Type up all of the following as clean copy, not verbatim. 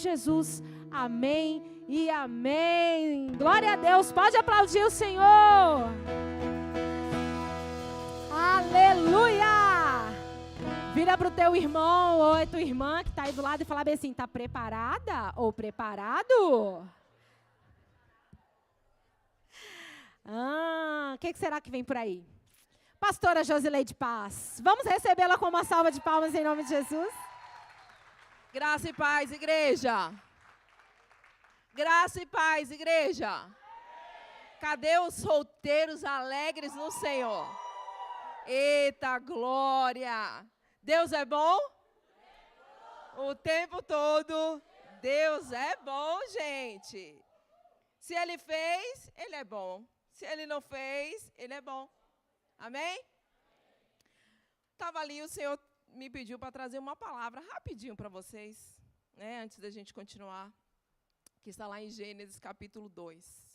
Jesus. Amém e amém. Glória a Deus. Pode aplaudir o Senhor. Aleluia. Vira para o teu irmão ou tua irmã que está aí do lado e fala bem assim, está preparada ou preparado? O que será que vem por aí? Pastora Josileide Paz. Vamos recebê-la com uma salva de palmas em nome de Jesus? Graça e paz, igreja. Graça e paz, igreja. Cadê os solteiros alegres no Senhor? Eita glória! Deus é bom? O tempo todo. Deus é bom, gente. Se Ele fez, Ele é bom. Se Ele não fez, Ele é bom. Amém? Estava ali, o Senhor me pediu para trazer uma palavra rapidinho para vocês, né, antes da gente continuar, que está lá em Gênesis capítulo 2,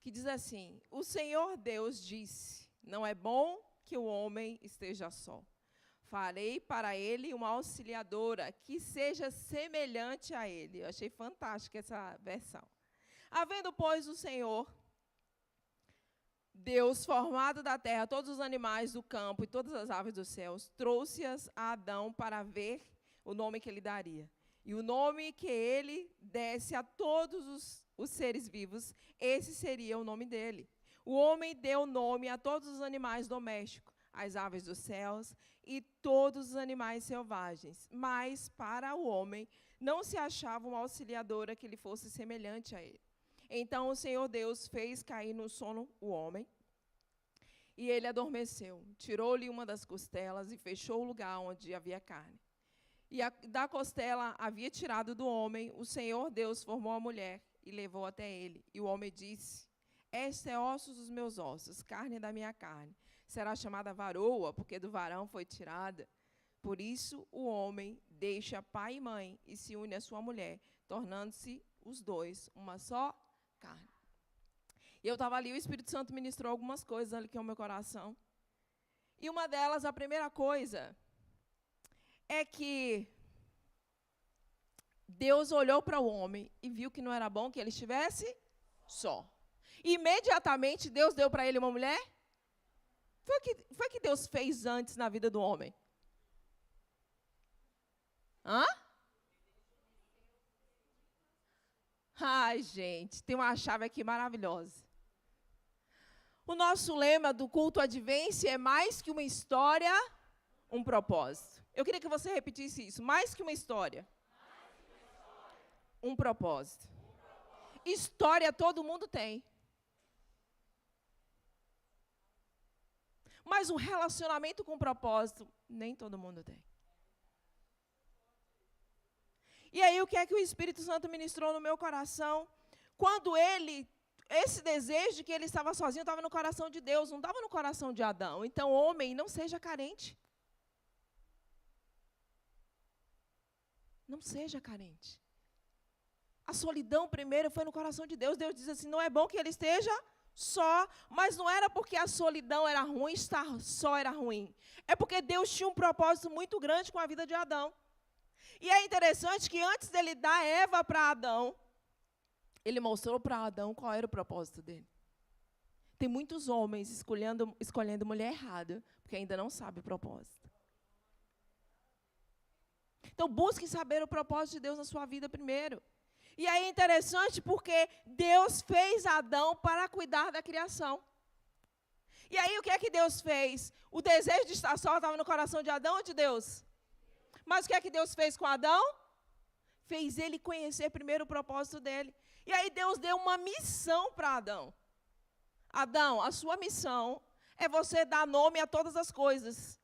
que diz assim: o Senhor Deus disse, não é bom que o homem esteja só. Farei para ele uma auxiliadora que seja semelhante a ele. Eu achei fantástica essa versão. Havendo, pois, o Senhor Deus, formado da terra, todos os animais do campo e todas as aves dos céus, trouxe-as a Adão para ver o nome que ele daria. E o nome que ele desse a todos os seres vivos, esse seria o nome dele. O homem deu nome a todos os animais domésticos, às aves dos céus e todos os animais selvagens. Mas para o homem não se achava uma auxiliadora que lhe fosse semelhante a ele. Então o Senhor Deus fez cair no sono o homem, e ele adormeceu. Tirou-lhe uma das costelas e fechou o lugar onde havia carne. E da costela havia tirado do homem, o Senhor Deus formou a mulher e levou até ele. E o homem disse, esta é ossos dos meus ossos, carne da minha carne. Será chamada varoa, porque do varão foi tirada. Por isso o homem deixa pai e mãe e se une à sua mulher, tornando-se os dois uma só carne. E eu estava ali, o Espírito Santo ministrou algumas coisas ali que é o meu coração. E uma delas, a primeira coisa, é que Deus olhou para o homem e viu que não era bom que ele estivesse só. Imediatamente, Deus deu para ele uma mulher? Foi que Deus fez antes na vida do homem? Hã? Ai, gente, tem uma chave aqui maravilhosa. O nosso lema do culto Advência é mais que uma história, um propósito. Eu queria que você repetisse isso. Mais que uma história. Um propósito. História todo mundo tem. Mas um relacionamento com propósito, nem todo mundo tem. E aí, o que é que o Espírito Santo ministrou no meu coração? Quando esse desejo de que ele estava sozinho, estava no coração de Deus, não estava no coração de Adão. Então, homem, não seja carente. Não seja carente. A solidão primeiro foi no coração de Deus. Deus diz assim, não é bom que ele esteja só, mas não era porque a solidão era ruim, estar só era ruim. É porque Deus tinha um propósito muito grande com a vida de Adão. E é interessante que antes dele dar Eva para Adão, ele mostrou para Adão qual era o propósito dele. Tem muitos homens escolhendo mulher errada, porque ainda não sabe o propósito. Então, busque saber o propósito de Deus na sua vida primeiro. E aí é interessante porque Deus fez Adão para cuidar da criação. E aí o que é que Deus fez? O desejo de estar só estava no coração de Adão ou de Deus? Mas o que é que Deus fez com Adão? Fez ele conhecer primeiro o propósito dele. E aí Deus deu uma missão para Adão. Adão, a sua missão é você dar nome a todas as coisas.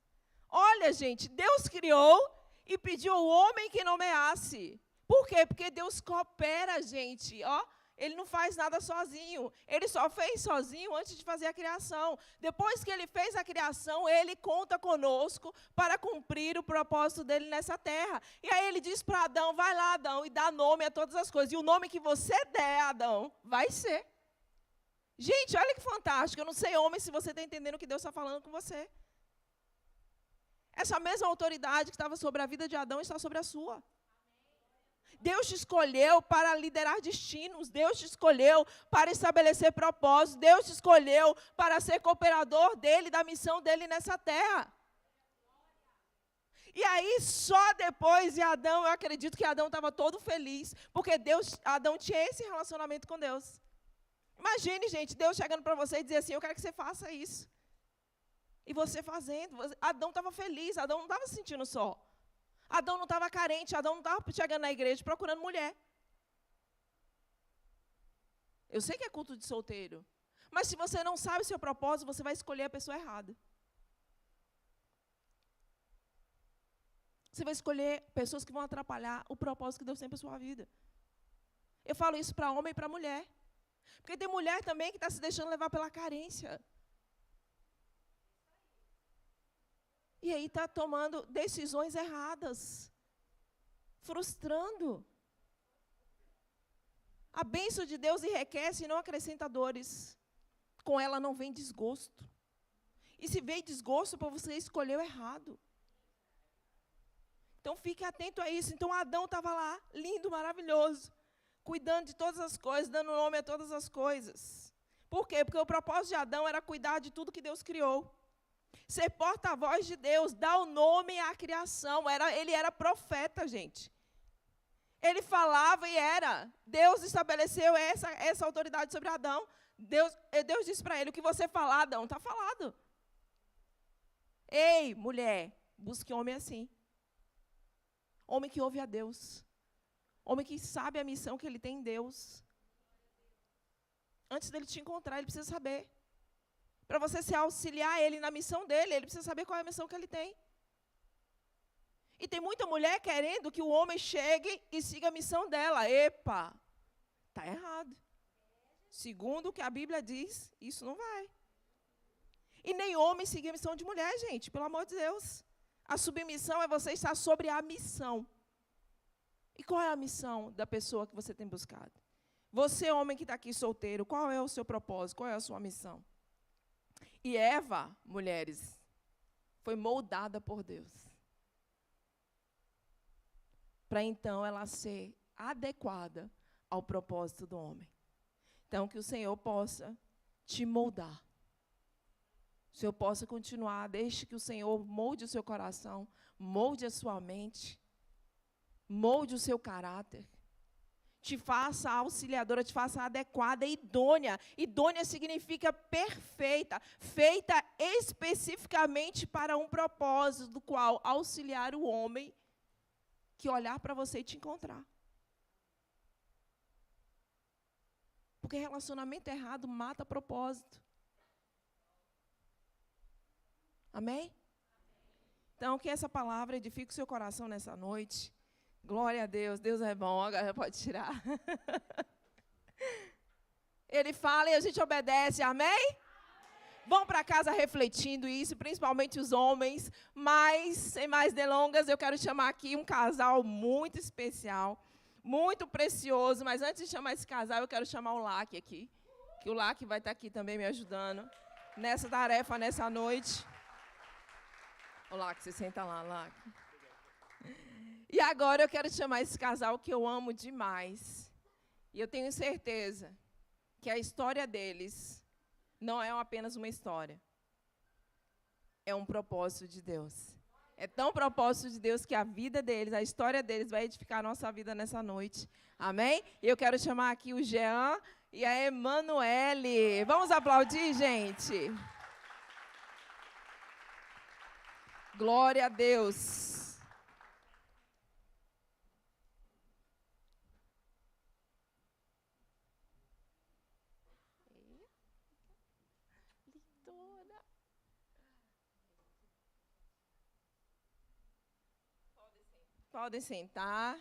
Olha, gente, Deus criou e pediu ao homem que nomeasse. Por quê? Porque Deus coopera, gente, ó. Ele não faz nada sozinho. Ele só fez sozinho antes de fazer a criação. Depois que ele fez a criação, ele conta conosco para cumprir o propósito dele nessa terra. E aí ele diz para Adão, vai lá, Adão, e dá nome a todas as coisas. E o nome que você der, Adão, vai ser. Gente, olha que fantástico. Eu não sei, homem, se você está entendendo o que Deus está falando com você. Essa mesma autoridade que estava sobre a vida de Adão está sobre a sua. Deus te escolheu para liderar destinos. Deus te escolheu para estabelecer propósitos. Deus te escolheu para ser cooperador dele, da missão dele nessa terra. E aí, só depois de Adão, eu acredito que Adão estava todo feliz, porque Adão tinha esse relacionamento com Deus. Imagine, gente, Deus chegando para você e dizer assim, eu quero que você faça isso. E você fazendo. Adão estava feliz, Adão não estava se sentindo só. Adão não estava carente, Adão não estava chegando na igreja procurando mulher. Eu sei que é culto de solteiro, mas se você não sabe o seu propósito, você vai escolher a pessoa errada. Você vai escolher pessoas que vão atrapalhar o propósito que Deus tem para a sua vida. Eu falo isso para homem e para mulher. Porque tem mulher também que está se deixando levar pela carência. E aí está tomando decisões erradas. Frustrando. A bênção de Deus enriquece e não acrescenta dores. Com ela não vem desgosto. E se vem desgosto, para você escolher o errado. Então, fique atento a isso. Então, Adão estava lá, lindo, maravilhoso, cuidando de todas as coisas, dando nome a todas as coisas. Por quê? Porque o propósito de Adão era cuidar de tudo que Deus criou. Ser porta-voz de Deus, dar o nome à criação. Ele era profeta, gente. Ele falava e era. Deus estabeleceu essa autoridade sobre Adão. Deus disse para ele, o que você falar, Adão, está falado. Ei, mulher, busque homem assim. Homem que ouve a Deus. Homem que sabe a missão que ele tem em Deus. Antes dele te encontrar, ele precisa saber. Para você se auxiliar ele na missão dele, ele precisa saber qual é a missão que ele tem. E tem muita mulher querendo que o homem chegue e siga a missão dela. Epa, está errado. Segundo o que a Bíblia diz, isso não vai. E nem homem seguir a missão de mulher, gente, pelo amor de Deus. A submissão é você estar sobre a missão. E qual é a missão da pessoa que você tem buscado? Você, homem que está aqui solteiro, qual é o seu propósito? Qual é a sua missão? E Eva, mulheres, foi moldada por Deus. Para então ela ser adequada ao propósito do homem. Então, que o Senhor possa te moldar. O Senhor possa continuar, deixe que o Senhor molde o seu coração, molde a sua mente, molde o seu caráter, te faça auxiliadora, te faça adequada, idônea. Idônea significa perfeita, feita especificamente para um propósito, do qual auxiliar o homem que olhar para você e te encontrar. Porque relacionamento errado mata propósito. Amém? Então, que essa palavra edifique o seu coração nessa noite. Glória a Deus, Deus é bom, agora pode tirar. Ele fala e a gente obedece, amém? Vão para casa refletindo isso, principalmente os homens. Mas, sem mais delongas, eu quero chamar aqui um casal muito especial, muito precioso. Mas antes de chamar esse casal, eu quero chamar o Lac aqui. Que o Lac vai estar aqui também me ajudando nessa tarefa, nessa noite. Olá, que você senta lá, Lac. E agora eu quero chamar esse casal que eu amo demais. E eu tenho certeza que a história deles não é apenas uma história. É um propósito de Deus. É tão propósito de Deus que a vida deles, a história deles vai edificar a nossa vida nessa noite. Amém? E eu quero chamar aqui o Jean e a Emanuele. Vamos aplaudir, gente? Glória a Deus. Lindona. Podem sentar.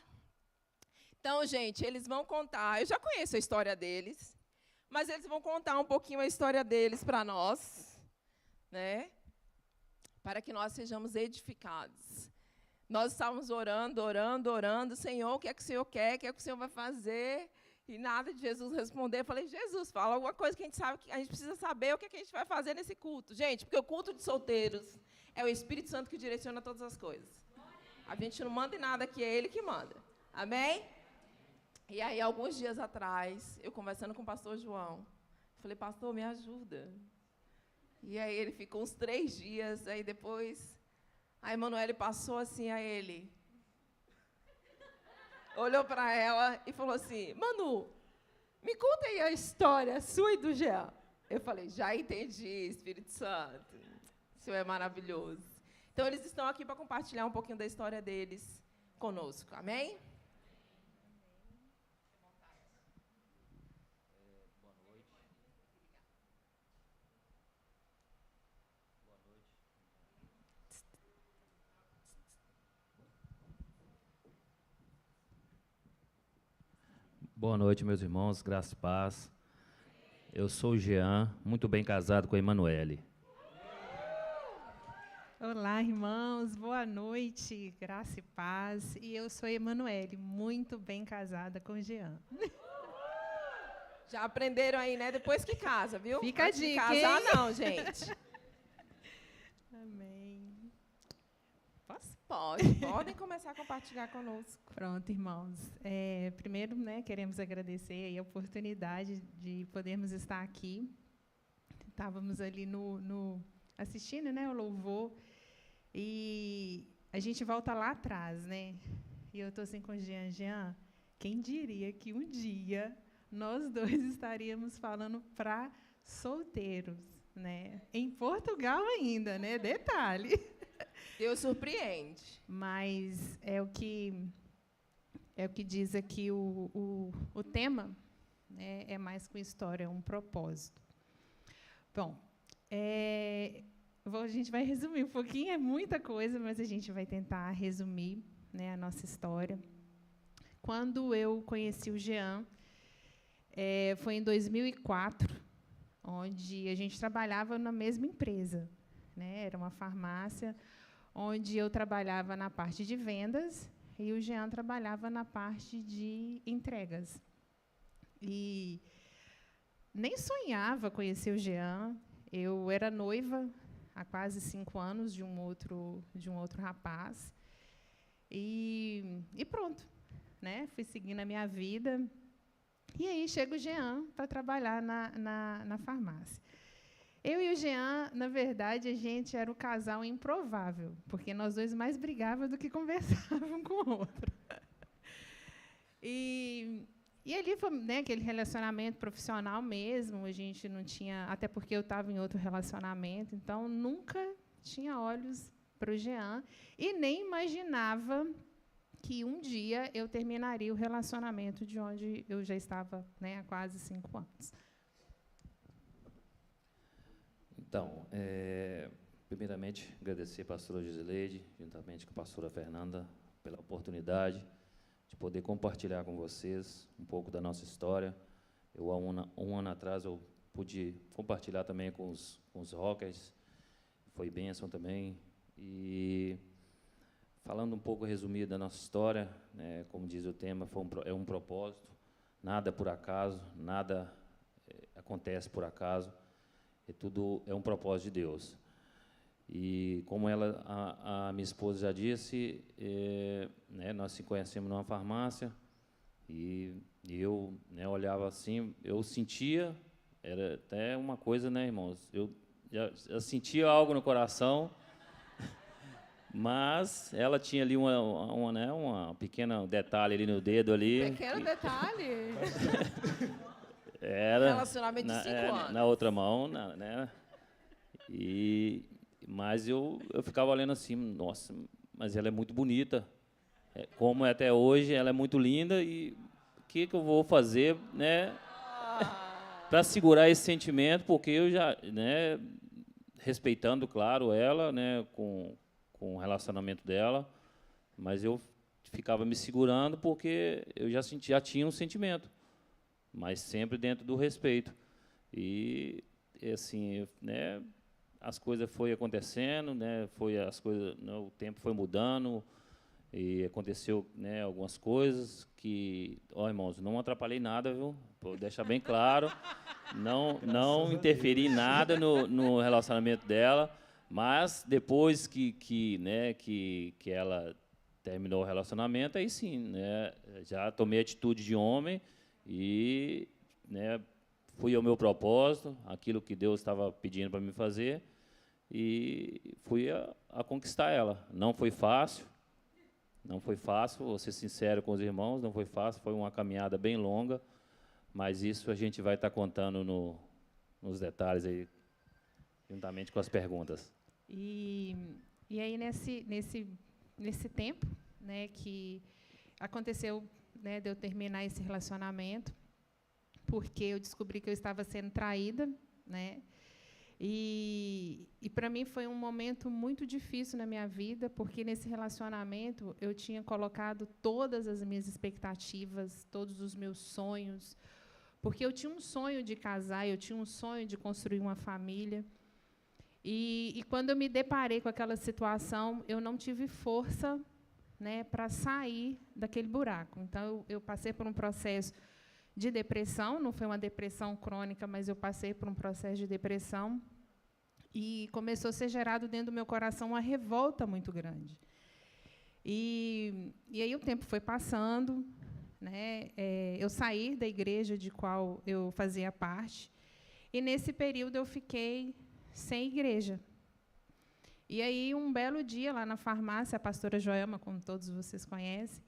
Então, gente, eles vão contar. Eu já conheço a história deles, mas eles vão contar um pouquinho a história deles para nós, né? Para que nós sejamos edificados. Nós estávamos orando. Senhor, o que é que o Senhor quer? O que é que o Senhor vai fazer? E nada de Jesus responder. Eu falei, Jesus, fala alguma coisa que a gente sabe, que a gente precisa saber o que é que a gente vai fazer nesse culto. Gente, porque o culto de solteiros é o Espírito Santo que direciona todas as coisas. A gente não manda em nada aqui, é Ele que manda. Amém? E aí, alguns dias atrás, eu conversando com o pastor João, falei, pastor, me ajuda. E aí ele ficou uns 3 dias, aí depois a Emanuele passou assim a ele, olhou para ela e falou assim, Manu, me conta aí a história sua e do Jean. Eu falei, já entendi, Espírito Santo, o Senhor é maravilhoso. Então, eles estão aqui para compartilhar um pouquinho da história deles conosco, amém? Boa noite, meus irmãos, graça e paz. Eu sou o Jean, muito bem casado com a Emanuele. Olá, irmãos, boa noite, graça e paz. E eu sou a Emanuele, muito bem casada com o Jean. Já aprenderam aí, né? Depois que casa, viu? Fica a Antes de dica, casar, hein? não, gente. Amém. Posso? Podem começar a compartilhar conosco. Pronto, irmãos. Primeiro, né, queremos agradecer aí a oportunidade de podermos estar aqui. Estávamos ali assistindo, né, o louvor. E a gente volta lá atrás, né? E eu estou assim com o Jean. Quem diria que um dia nós dois estaríamos falando para solteiros, né? Em Portugal ainda, né? Detalhe. Deus surpreende. Mas é o que diz aqui o tema, né? É mais com história, é um propósito. Bom, a gente vai resumir um pouquinho, é muita coisa, mas a gente vai tentar resumir, né, a nossa história. Quando eu conheci o Jean, foi em 2004, onde a gente trabalhava na mesma empresa, né? Era uma farmácia, onde eu trabalhava na parte de vendas e o Jean trabalhava na parte de entregas. E nem sonhava conhecer o Jean. Eu era noiva há quase 5 anos de um outro rapaz. E pronto, né? Fui seguindo a minha vida. E aí chega o Jean para trabalhar na farmácia. Eu e o Jean, na verdade, a gente era o casal improvável, porque nós dois mais brigávamos do que conversávamos um com o outro. E ali foi, né, aquele relacionamento profissional mesmo, a gente não tinha, até porque eu estava em outro relacionamento, então nunca tinha olhos para o Jean e nem imaginava que um dia eu terminaria o relacionamento de onde eu já estava, né, há quase 5 anos. Então, primeiramente, agradecer a pastora Gisileide, juntamente com a pastora Fernanda, pela oportunidade de poder compartilhar com vocês um pouco da nossa história. Há um ano atrás, eu pude compartilhar também com os rockers, foi bênção também. E, falando um pouco resumido da nossa história, né, como diz o tema, é um propósito, nada por acaso, nada acontece por acaso. Tudo é um propósito de Deus. E como a minha esposa já disse, né, nós se conhecemos numa farmácia e eu, né, olhava assim, eu sentia, era até uma coisa, né, irmãos, eu sentia algo no coração, mas ela tinha ali uma pequena detalhe ali no dedo ali. Pequeno detalhe. Era relacionamento de 5 anos. Na outra mão, né? Mas eu ficava olhando assim, nossa, mas ela é muito bonita. Como é até hoje, ela é muito linda e o que eu vou fazer, né, para segurar esse sentimento, porque eu já, né, respeitando, claro, ela, né, com o relacionamento dela, mas eu ficava me segurando porque eu já tinha um sentimento, mas sempre dentro do respeito. E assim, né, as coisas foi acontecendo, né, né, o tempo foi mudando e aconteceu, né, algumas coisas que, irmãos, não atrapalhei nada, viu? Vou deixar bem claro, não interferi em nada no relacionamento dela, mas depois que ela terminou o relacionamento, aí sim, né, já tomei atitude de homem e, né, fui ao meu propósito, aquilo que Deus estava pedindo para mim fazer, e fui a conquistar ela. Não foi fácil, vou ser sincero com os irmãos, não foi fácil, foi uma caminhada bem longa, mas isso a gente vai estar contando nos detalhes aí, juntamente com as perguntas. E aí, nesse tempo, né, que aconteceu, né, de eu terminar esse relacionamento, porque eu descobri que eu estava sendo traída, né, e para mim foi um momento muito difícil na minha vida, porque nesse relacionamento eu tinha colocado todas as minhas expectativas, todos os meus sonhos, porque eu tinha um sonho de casar, eu tinha um sonho de construir uma família. E quando eu me deparei com aquela situação, eu não tive força, né, para sair daquele buraco. Então, eu passei por um processo de depressão, não foi uma depressão crônica, mas eu passei por um processo de depressão, e começou a ser gerado dentro do meu coração uma revolta muito grande. E aí o tempo foi passando, né, eu saí da igreja de qual eu fazia parte, e, nesse período, eu fiquei sem igreja. E aí, um belo dia, lá na farmácia, a pastora Joelma, como todos vocês conhecem,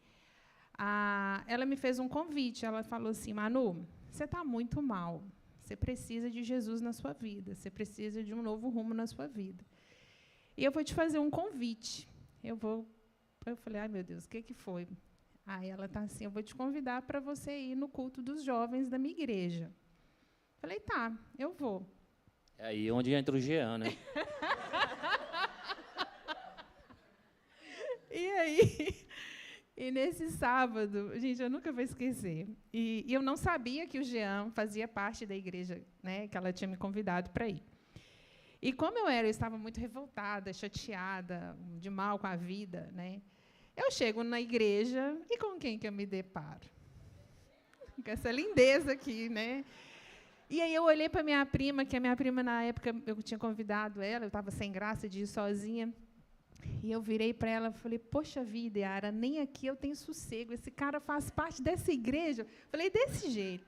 ela me fez um convite. Ela falou assim: Manu, você está muito mal, você precisa de Jesus na sua vida, você precisa de um novo rumo na sua vida. E eu vou te fazer um convite. Eu falei: ai, meu Deus, o que foi? Aí ela está assim: eu vou te convidar para você ir no culto dos jovens da minha igreja. Falei: tá, eu vou. É aí onde entra o Jean, né? E aí, e nesse sábado, gente, eu nunca vou esquecer. E eu não sabia que o Jean fazia parte da igreja, né, que ela tinha me convidado para ir. E como eu estava muito revoltada, chateada, de mal com a vida, né? Eu chego na igreja e com quem que eu me deparo? Com essa lindeza aqui, né? E aí eu olhei para minha prima, que a minha prima, na época, eu tinha convidado ela, eu estava sem graça de ir sozinha, e eu virei para ela e falei: poxa vida, Yara, nem aqui eu tenho sossego, esse cara faz parte dessa igreja. Falei desse jeito.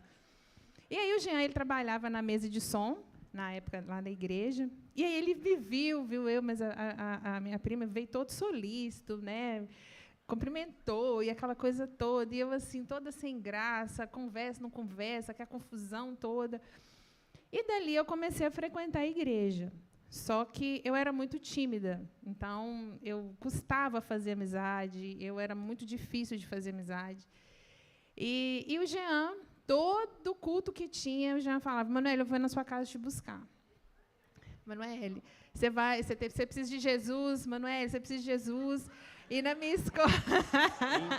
E aí o Jean, ele trabalhava na mesa de som, na época, lá na igreja, e aí ele me viu eu, mas a minha prima veio todo solícito, né? Cumprimentou, e aquela coisa toda, e eu, assim, toda sem graça, conversa, não conversa, aquela confusão toda. E dali eu comecei a frequentar a igreja. Só que eu era muito tímida, então eu custava fazer amizade, eu era muito difícil de fazer amizade. E o Jean, todo culto que tinha, o Jean falava: Manoel, eu vou na sua casa te buscar. Manoel, você precisa de Jesus, Manoel, você precisa de Jesus. E na minha escola...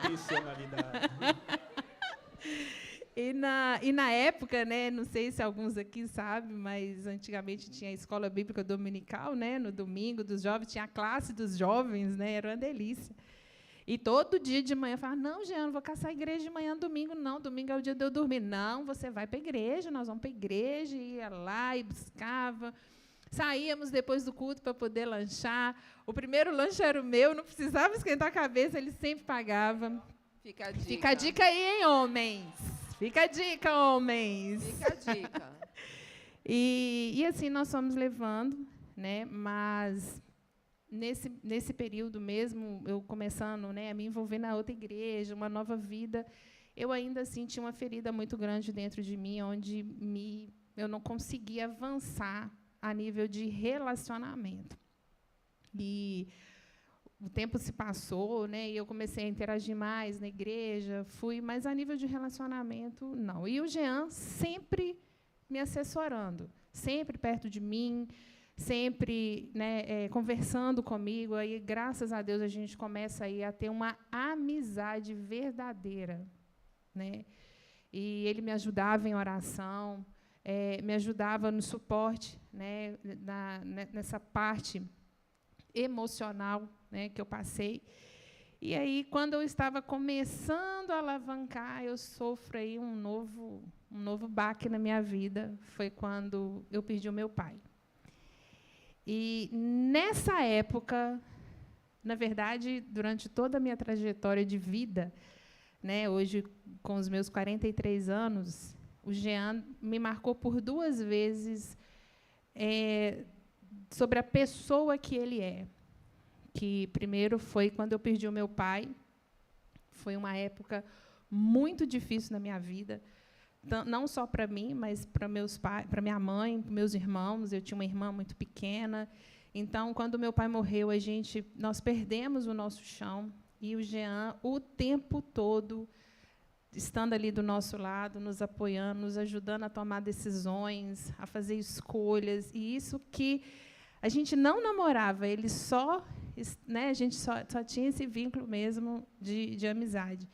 Intencionalidade. E na época, né, não sei se alguns aqui sabem, mas antigamente tinha a escola bíblica dominical, né, no domingo dos jovens, tinha a classe dos jovens, né, era uma delícia. E todo dia de manhã eu falava: não, Jean, não vou caçar a igreja de manhã, domingo não, domingo é o dia de eu dormir. Não, você vai para a igreja, nós vamos para a igreja, e ia lá e buscava. Saíamos depois do culto para poder lanchar. O primeiro lanche era o meu, não precisava esquentar a cabeça, ele sempre pagava. Fica a dica. Fica a dica aí, hein, homens? Fica a dica, homens. Fica a dica. E assim nós fomos levando, né? Mas nesse período mesmo, eu começando, né, a me envolver na outra igreja, uma nova vida, eu ainda assim tinha uma ferida muito grande dentro de mim, onde eu não conseguia avançar a nível de relacionamento. E o tempo se passou, né, e eu comecei a interagir mais na igreja, mas a nível de relacionamento, não. E o Jean sempre me assessorando, sempre perto de mim, sempre, né, conversando comigo. Aí, graças a Deus, a gente começa aí a ter uma amizade verdadeira, né? E ele me ajudava em oração, me ajudava no suporte, né, nessa parte emocional, né, que eu passei. E aí, quando eu estava começando a alavancar, eu sofro aí um novo baque na minha vida. Foi quando eu perdi o meu pai. E, nessa época, na verdade, durante toda a minha trajetória de vida, né, hoje, com os meus 43 anos, o Jean me marcou por 2 vezes sobre a pessoa que ele é. Que, primeiro, foi quando eu perdi o meu pai. Foi uma época muito difícil na minha vida, não só para mim, mas para meus pais, para minha mãe, para meus irmãos. Eu tinha uma irmã muito pequena. Então, quando meu pai morreu, nós perdemos o nosso chão, e o Jean, o tempo todo, estando ali do nosso lado, nos apoiando, nos ajudando a tomar decisões, a fazer escolhas. E isso que a gente não namorava, ele a gente só tinha esse vínculo mesmo de amizade.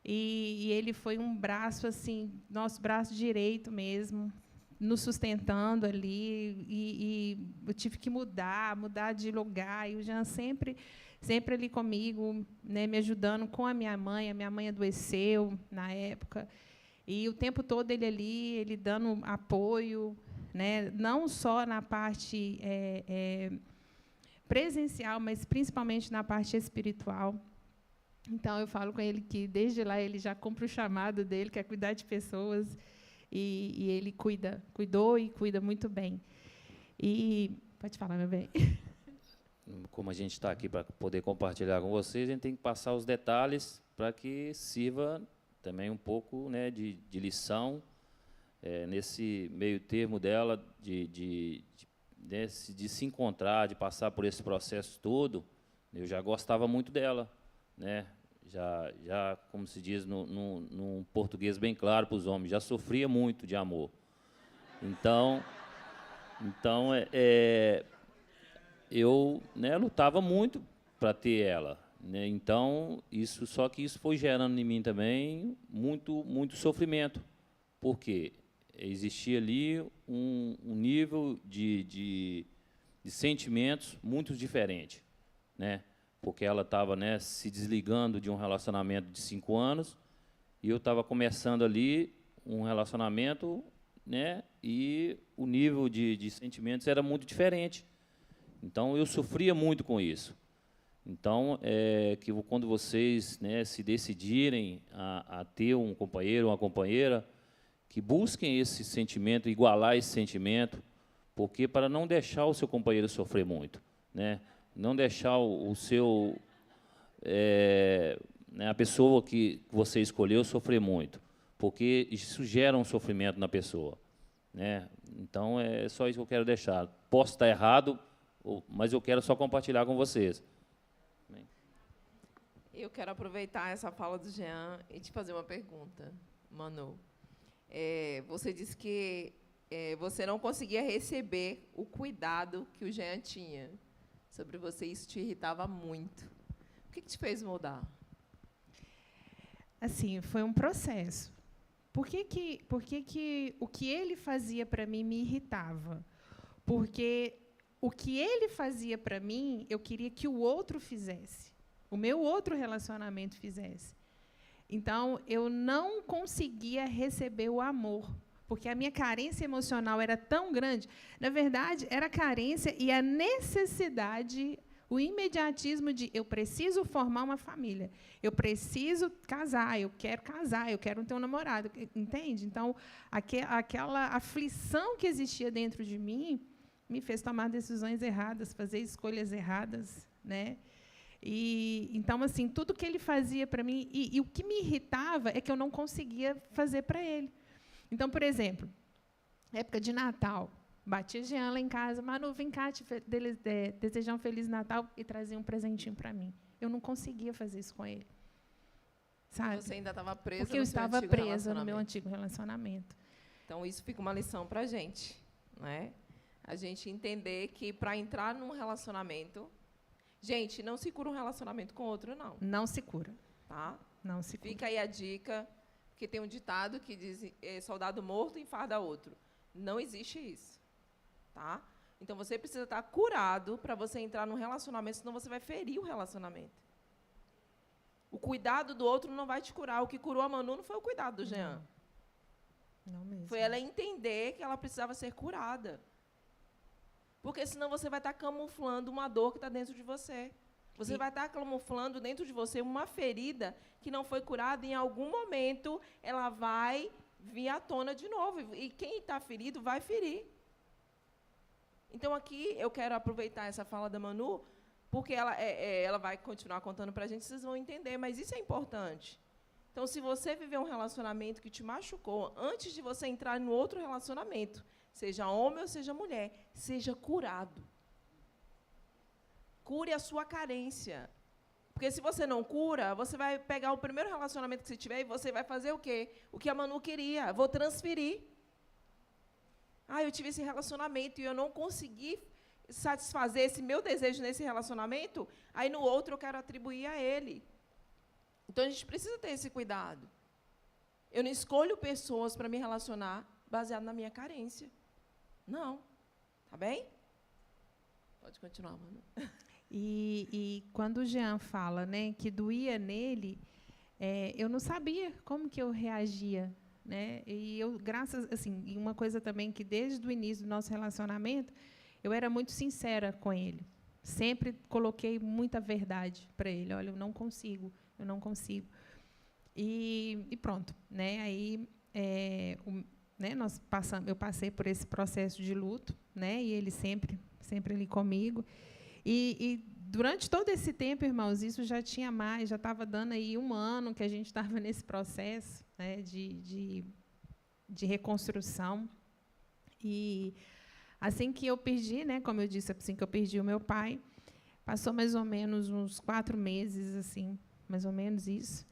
E ele foi um braço, assim, nosso braço direito mesmo, nos sustentando ali, e eu tive que mudar de lugar, e o Jean sempre ali comigo, né, me ajudando com a minha mãe adoeceu na época, e o tempo todo ele ali, ele dando apoio, né, não só na parte presencial, mas principalmente na parte espiritual. Então, eu falo com ele que, desde lá, ele já cumpre o chamado dele, que é cuidar de pessoas, e ele cuidou e cuida muito bem. E pode falar, meu bem. Como a gente está aqui para poder compartilhar com vocês, a gente tem que passar os detalhes para que sirva também um pouco, né, de lição nesse meio termo dela, de se encontrar, de passar por esse processo todo. Eu já gostava muito dela, né? Já como se diz num português bem claro para os homens, já sofria muito de amor. Então eu, né, lutava muito para ter ela, né? Então só que isso foi gerando em mim também muito sofrimento, porque existia ali um nível de sentimentos muito diferente, né? Porque ela estava, né, se desligando de um relacionamento de 5 anos, e eu estava começando ali um relacionamento, né, e o nível de sentimentos era muito diferente. Então, eu sofria muito com isso. Então, que quando vocês, né, se decidirem a ter um companheiro ou uma companheira, que busquem esse sentimento, igualar esse sentimento, porque para não deixar o seu companheiro sofrer muito, né? Não deixar o seu, né, a pessoa que você escolheu sofrer muito, porque isso gera um sofrimento na pessoa, né? Então, é só isso que eu quero deixar. Posso estar errado, mas eu quero só compartilhar com vocês. Eu quero aproveitar essa fala do Jean e te fazer uma pergunta, Manu. Você disse que você não conseguia receber o cuidado que o Jean tinha sobre você, isso te irritava muito. O que te fez mudar? Assim, foi um processo. Por que o que ele fazia para mim me irritava? Porque o que ele fazia para mim, eu queria que o outro fizesse, o meu outro relacionamento fizesse. Então, eu não conseguia receber o amor, porque a minha carência emocional era tão grande. Na verdade, era a carência e a necessidade, o imediatismo de eu preciso formar uma família, eu preciso casar, eu quero ter um namorado, entende? Então, aquela aflição que existia dentro de mim me fez tomar decisões erradas, fazer escolhas erradas, né? Então, assim, tudo que ele fazia para mim, e o que me irritava é que eu não conseguia fazer para ele. Então, por exemplo, época de Natal, batia Jean lá em casa, Manu, vem cá desejar um Feliz Natal, e trazia um presentinho para mim. Eu não conseguia fazer isso com ele. Sabe? Você ainda estava presa porque eu estava presa no meu antigo relacionamento. Então, isso fica uma lição para a gente, né? A gente entender que, para entrar num relacionamento... Gente, não se cura um relacionamento com outro, não. Não se cura. Tá? Não se cura. Fica aí a dica, porque tem um ditado que diz, soldado morto enfarda outro. Não existe isso. Tá? Então, você precisa estar curado para você entrar num relacionamento, senão você vai ferir o relacionamento. O cuidado do outro não vai te curar. O que curou a Manu não foi o cuidado do Jean. Não mesmo. Foi ela entender que ela precisava ser curada. Porque senão você vai estar camuflando uma dor que está dentro de você. Você vai estar camuflando dentro de você uma ferida que não foi curada. Em algum momento, ela vai vir à tona de novo. E quem está ferido vai ferir. Então, aqui, eu quero aproveitar essa fala da Manu, porque ela vai continuar contando para a gente, vocês vão entender. Mas isso é importante. Então, se você viver um relacionamento que te machucou, antes de você entrar no outro relacionamento, seja homem ou seja mulher, seja curado. Cure a sua carência. Porque se você não cura, você vai pegar o primeiro relacionamento que você tiver e você vai fazer o quê? O que a Manu queria. Vou transferir. Eu tive esse relacionamento e eu não consegui satisfazer esse meu desejo nesse relacionamento, aí no outro eu quero atribuir a ele. Então, a gente precisa ter esse cuidado. Eu não escolho pessoas para me relacionar baseado na minha carência. Não. Tá bem? Pode continuar, Manu. E quando o Jean fala, né, que doía nele, eu não sabia como que eu reagia, né? E eu, e uma coisa também que desde o início do nosso relacionamento, eu era muito sincera com ele. Sempre coloquei muita verdade para ele. Olha, eu não consigo. E pronto, né? Aí, eu passei por esse processo de luto, né? E ele sempre ali comigo. E durante todo esse tempo, irmãos, isso já estava dando aí 1 ano que a gente estava nesse processo, né, de reconstrução. E assim que eu perdi, né, como eu disse, assim que eu perdi o meu pai, passou mais ou menos uns 4 meses, assim, mais ou menos isso.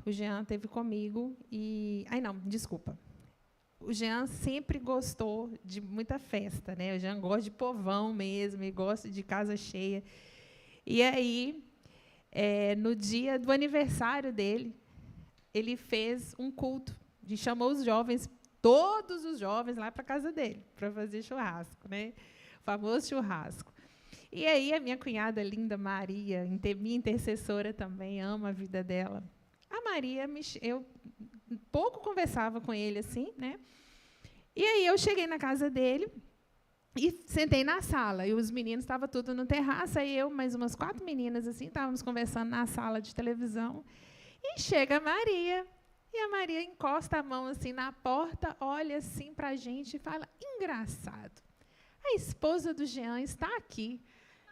O Jean teve comigo e... desculpa. O Jean sempre gostou de muita festa, né? O Jean gosta de povão mesmo, e gosta de casa cheia. E aí, no dia do aniversário dele, ele fez um culto, e chamou os jovens, todos os jovens, lá para a casa dele, para fazer churrasco, né? O famoso churrasco. E aí, a minha cunhada linda, Maria, minha intercessora também, amo a vida dela. A Maria, eu pouco conversava com ele, assim, né? E aí, eu cheguei na casa dele e sentei na sala. E os meninos estavam tudo no terraço, aí eu, mais umas 4 meninas, assim, estávamos conversando na sala de televisão. E chega a Maria. E a Maria encosta a mão, assim, na porta, olha, assim, para a gente e fala, engraçado, a esposa do Jean está aqui.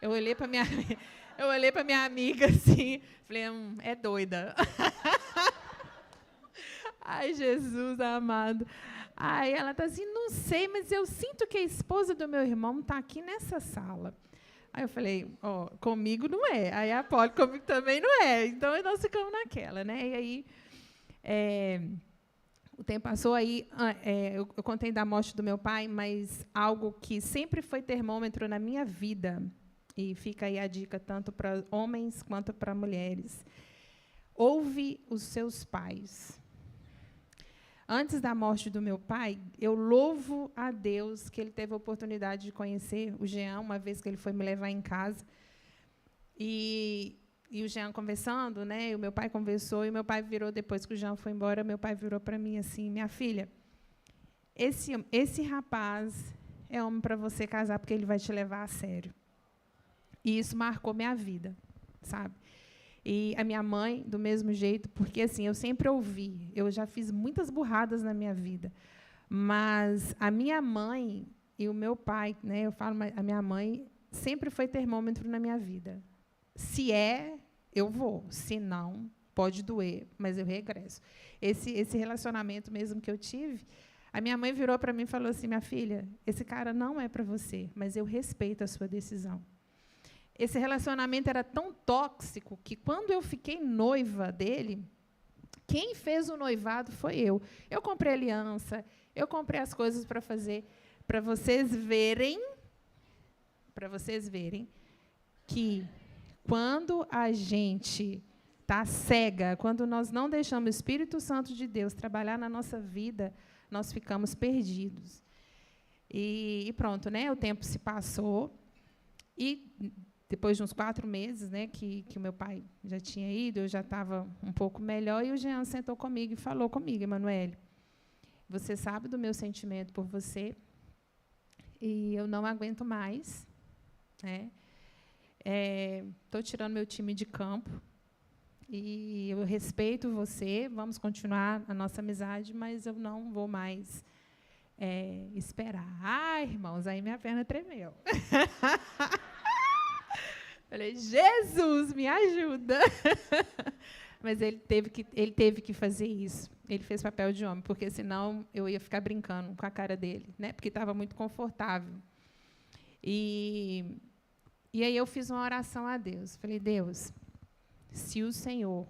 Eu olhei para minha amiga, assim, falei, é doida. Ai, Jesus amado. Aí ela está assim, não sei, mas eu sinto que a esposa do meu irmão está aqui nessa sala. Aí eu falei, comigo não é. Aí a Poli, comigo também não é. Então, nós ficamos naquela, né? E aí, o tempo passou, aí eu contei da morte do meu pai, mas algo que sempre foi termômetro na minha vida, e fica aí a dica tanto para homens quanto para mulheres. Ouve os seus pais. Antes da morte do meu pai, eu louvo a Deus que ele teve a oportunidade de conhecer o Jean, uma vez que ele foi me levar em casa. E o Jean conversando, né? E o meu pai conversou, e o meu pai virou, depois que o Jean foi embora, meu pai virou para mim assim, minha filha, esse rapaz é homem para você casar, porque ele vai te levar a sério. E isso marcou minha vida, sabe? E a minha mãe, do mesmo jeito, porque assim, eu sempre ouvi, eu já fiz muitas burradas na minha vida, mas a minha mãe e o meu pai, né, eu falo, a minha mãe sempre foi termômetro na minha vida. Se eu vou, se não, pode doer, mas eu regresso. Esse relacionamento mesmo que eu tive, a minha mãe virou para mim e falou assim, minha filha, esse cara não é para você, mas eu respeito a sua decisão. Esse relacionamento era tão tóxico que, quando eu fiquei noiva dele, quem fez o noivado foi eu. Eu comprei aliança, eu comprei as coisas para fazer, para vocês verem que, quando a gente está cega, quando nós não deixamos o Espírito Santo de Deus trabalhar na nossa vida, nós ficamos perdidos. E pronto, né? O tempo se passou, e depois de uns 4 meses, né, que o meu pai já tinha ido, eu já estava um pouco melhor, e o Jean sentou comigo e falou comigo, Emanuele, você sabe do meu sentimento por você, e eu não aguento mais, né? estou tirando meu time de campo. E eu respeito você, vamos continuar a nossa amizade, mas eu não vou mais esperar. Ai, irmãos, aí minha perna tremeu. Falei, Jesus, me ajuda. Mas ele teve que fazer isso. Ele fez papel de homem, porque senão eu ia ficar brincando com a cara dele, né? Porque estava muito confortável. E aí eu fiz uma oração a Deus. Falei, Deus, se o Senhor...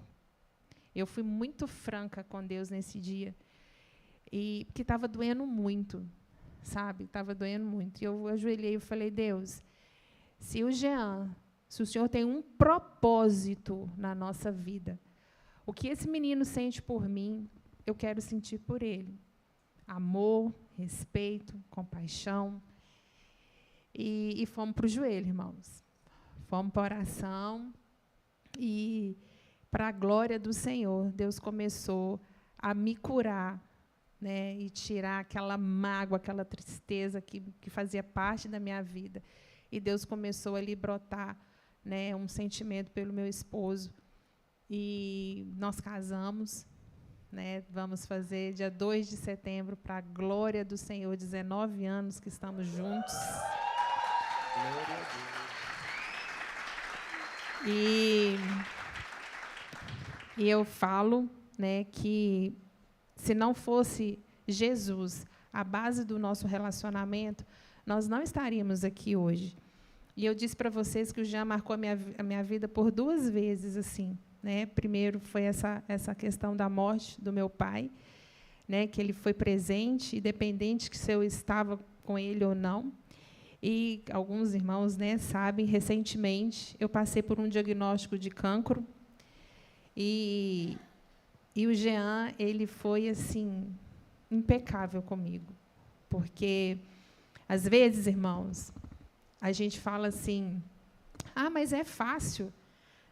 Eu fui muito franca com Deus nesse dia, porque estava doendo muito, sabe? Estava doendo muito. E eu ajoelhei e falei, Deus, se o Senhor tem um propósito na nossa vida, o que esse menino sente por mim, eu quero sentir por ele. Amor, respeito, compaixão. E fomos para o joelho, irmãos. Fomos para a oração. E, para a glória do Senhor, Deus começou a me curar, né, e tirar aquela mágoa, aquela tristeza que fazia parte da minha vida. E Deus começou a lhe brotar, né, um sentimento pelo meu esposo. E nós casamos, né, vamos fazer dia 2 de setembro, para a glória do Senhor, 19 anos que estamos juntos. Glória a Deus. E eu falo, né, que se não fosse Jesus a base do nosso relacionamento, nós não estaríamos aqui hoje. E eu disse para vocês que o Jean marcou a minha vida por 2 vezes, assim, né? Primeiro foi essa questão da morte do meu pai, né, que ele foi presente, independente se eu estava com ele ou não. E alguns irmãos, né, sabem, recentemente eu passei por um diagnóstico de cancro. E o Jean, ele foi assim impecável comigo, porque às vezes, irmãos, a gente fala assim: "Ah, mas é fácil",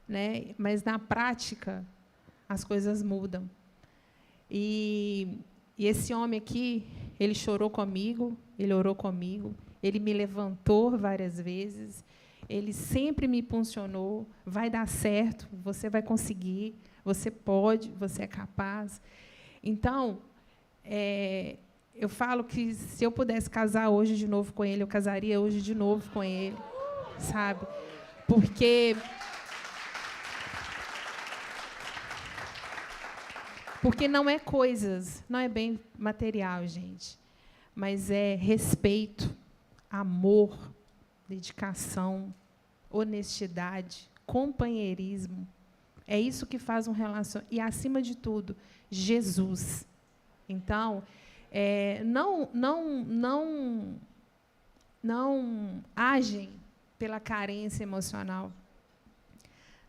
né? Mas na prática as coisas mudam. E esse homem aqui, ele chorou comigo, ele orou comigo, ele me levantou várias vezes. Ele sempre me impulsionou, vai dar certo, você vai conseguir, você pode, você é capaz. Então, eu falo que se eu pudesse casar hoje de novo com ele, eu casaria hoje de novo com ele, sabe? Porque não é coisas, não é bem material, gente, mas é respeito, amor, dedicação, honestidade, companheirismo. É isso que faz um relacionamento. E, acima de tudo, Jesus. Então, não agem pela carência emocional.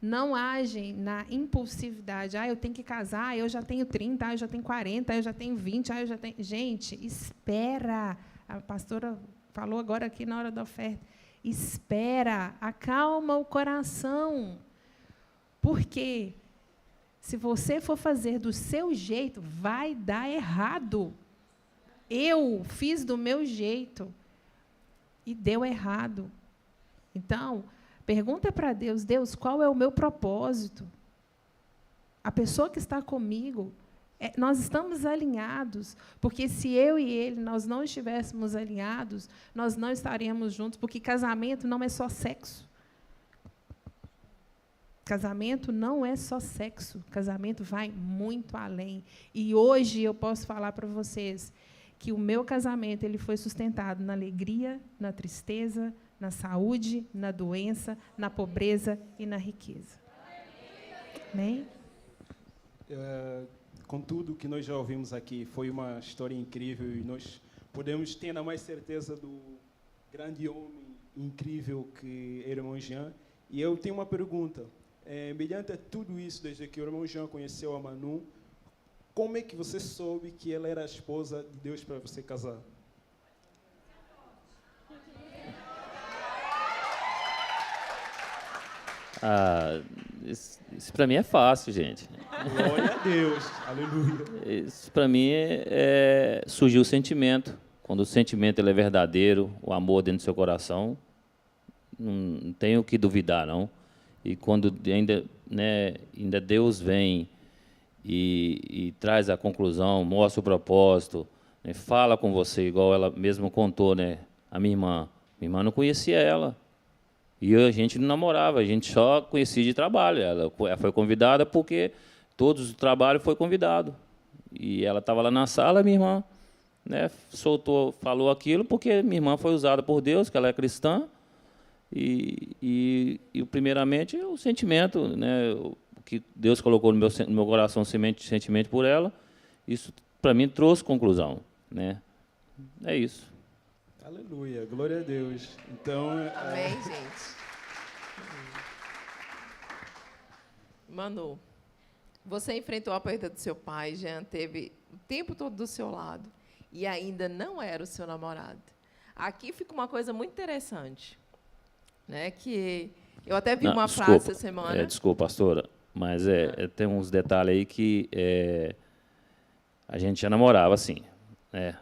Não agem na impulsividade. Eu tenho que casar, eu já tenho 30, eu já tenho 40, eu já tenho 20, eu já tenho... Gente, espera. A pastora falou agora aqui na hora da oferta. Espera, acalma o coração. Porque se você for fazer do seu jeito, vai dar errado. Eu fiz do meu jeito e deu errado. Então, pergunta para Deus: Deus, qual é o meu propósito? A pessoa que está comigo, nós estamos alinhados, porque se eu e ele nós não estivéssemos alinhados, nós não estaríamos juntos, porque casamento não é só sexo. Casamento não é só sexo, casamento vai muito além. E hoje eu posso falar para vocês que o meu casamento ele foi sustentado na alegria, na tristeza, na saúde, na doença, na pobreza e na riqueza. Amém? Com tudo que nós já ouvimos aqui, foi uma história incrível e nós podemos ter ainda mais certeza do grande homem incrível que é o irmão Jean. E eu tenho uma pergunta. Mediante tudo isso, desde que o irmão Jean conheceu a Manu, como é que você soube que ela era a esposa de Deus para você casar? Isso para mim é fácil, gente. Glória a Deus, aleluia. Isso para mim surgiu o sentimento. Quando o sentimento ele é verdadeiro, o amor dentro do seu coração, não tenho o que duvidar, não. E quando ainda Deus vem e traz a conclusão, mostra o propósito, né, fala com você, igual ela mesma contou, né, a minha irmã não conhecia ela. E a gente não namorava, a gente só conhecia de trabalho. Ela foi convidada porque todos do trabalho foi convidado. E ela estava lá na sala, minha irmã, né, falou aquilo porque minha irmã foi usada por Deus, que ela é cristã. E primeiramente, o sentimento, né, o que Deus colocou no meu coração, sentimento por ela, isso, para mim, trouxe conclusão. Né? É isso. Aleluia, glória a Deus. Então, amém, gente. Manu, você enfrentou a perda do seu pai, Jean teve o tempo todo do seu lado e ainda não era o seu namorado. Aqui fica uma coisa muito interessante, né? Que eu até vi uma frase essa semana. Desculpa, pastora, mas tem uns detalhes aí que a gente já namorava, assim, né?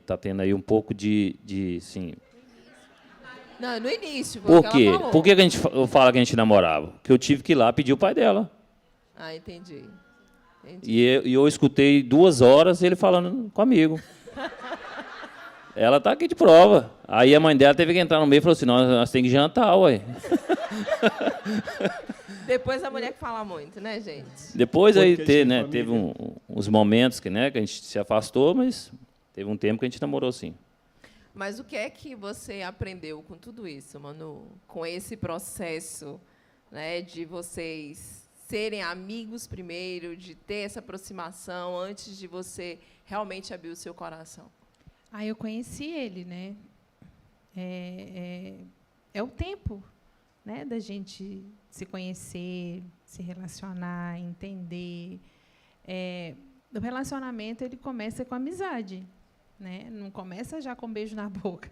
Tá tendo aí um pouco de sim. Não, no início. Por quê? Por que a gente fala que a gente namorava? Porque eu tive que ir lá pedir o pai dela. Ah, entendi. E eu escutei 2 horas ele falando comigo. Ela está aqui de prova. Aí a mãe dela teve que entrar no meio e falou assim, nós temos que jantar, ué. Depois a mulher que fala muito, né, gente? Depois aí teve uns momentos que a gente se afastou, mas teve um tempo que a gente namorou, sim. Mas o que é que você aprendeu com tudo isso, Manu? Com esse processo, né, de vocês serem amigos primeiro, de ter essa aproximação antes de você realmente abrir o seu coração? Eu conheci ele, né? É o tempo, né, da gente se conhecer, se relacionar, entender. O relacionamento ele começa com amizade, né? Não começa já com beijo na boca.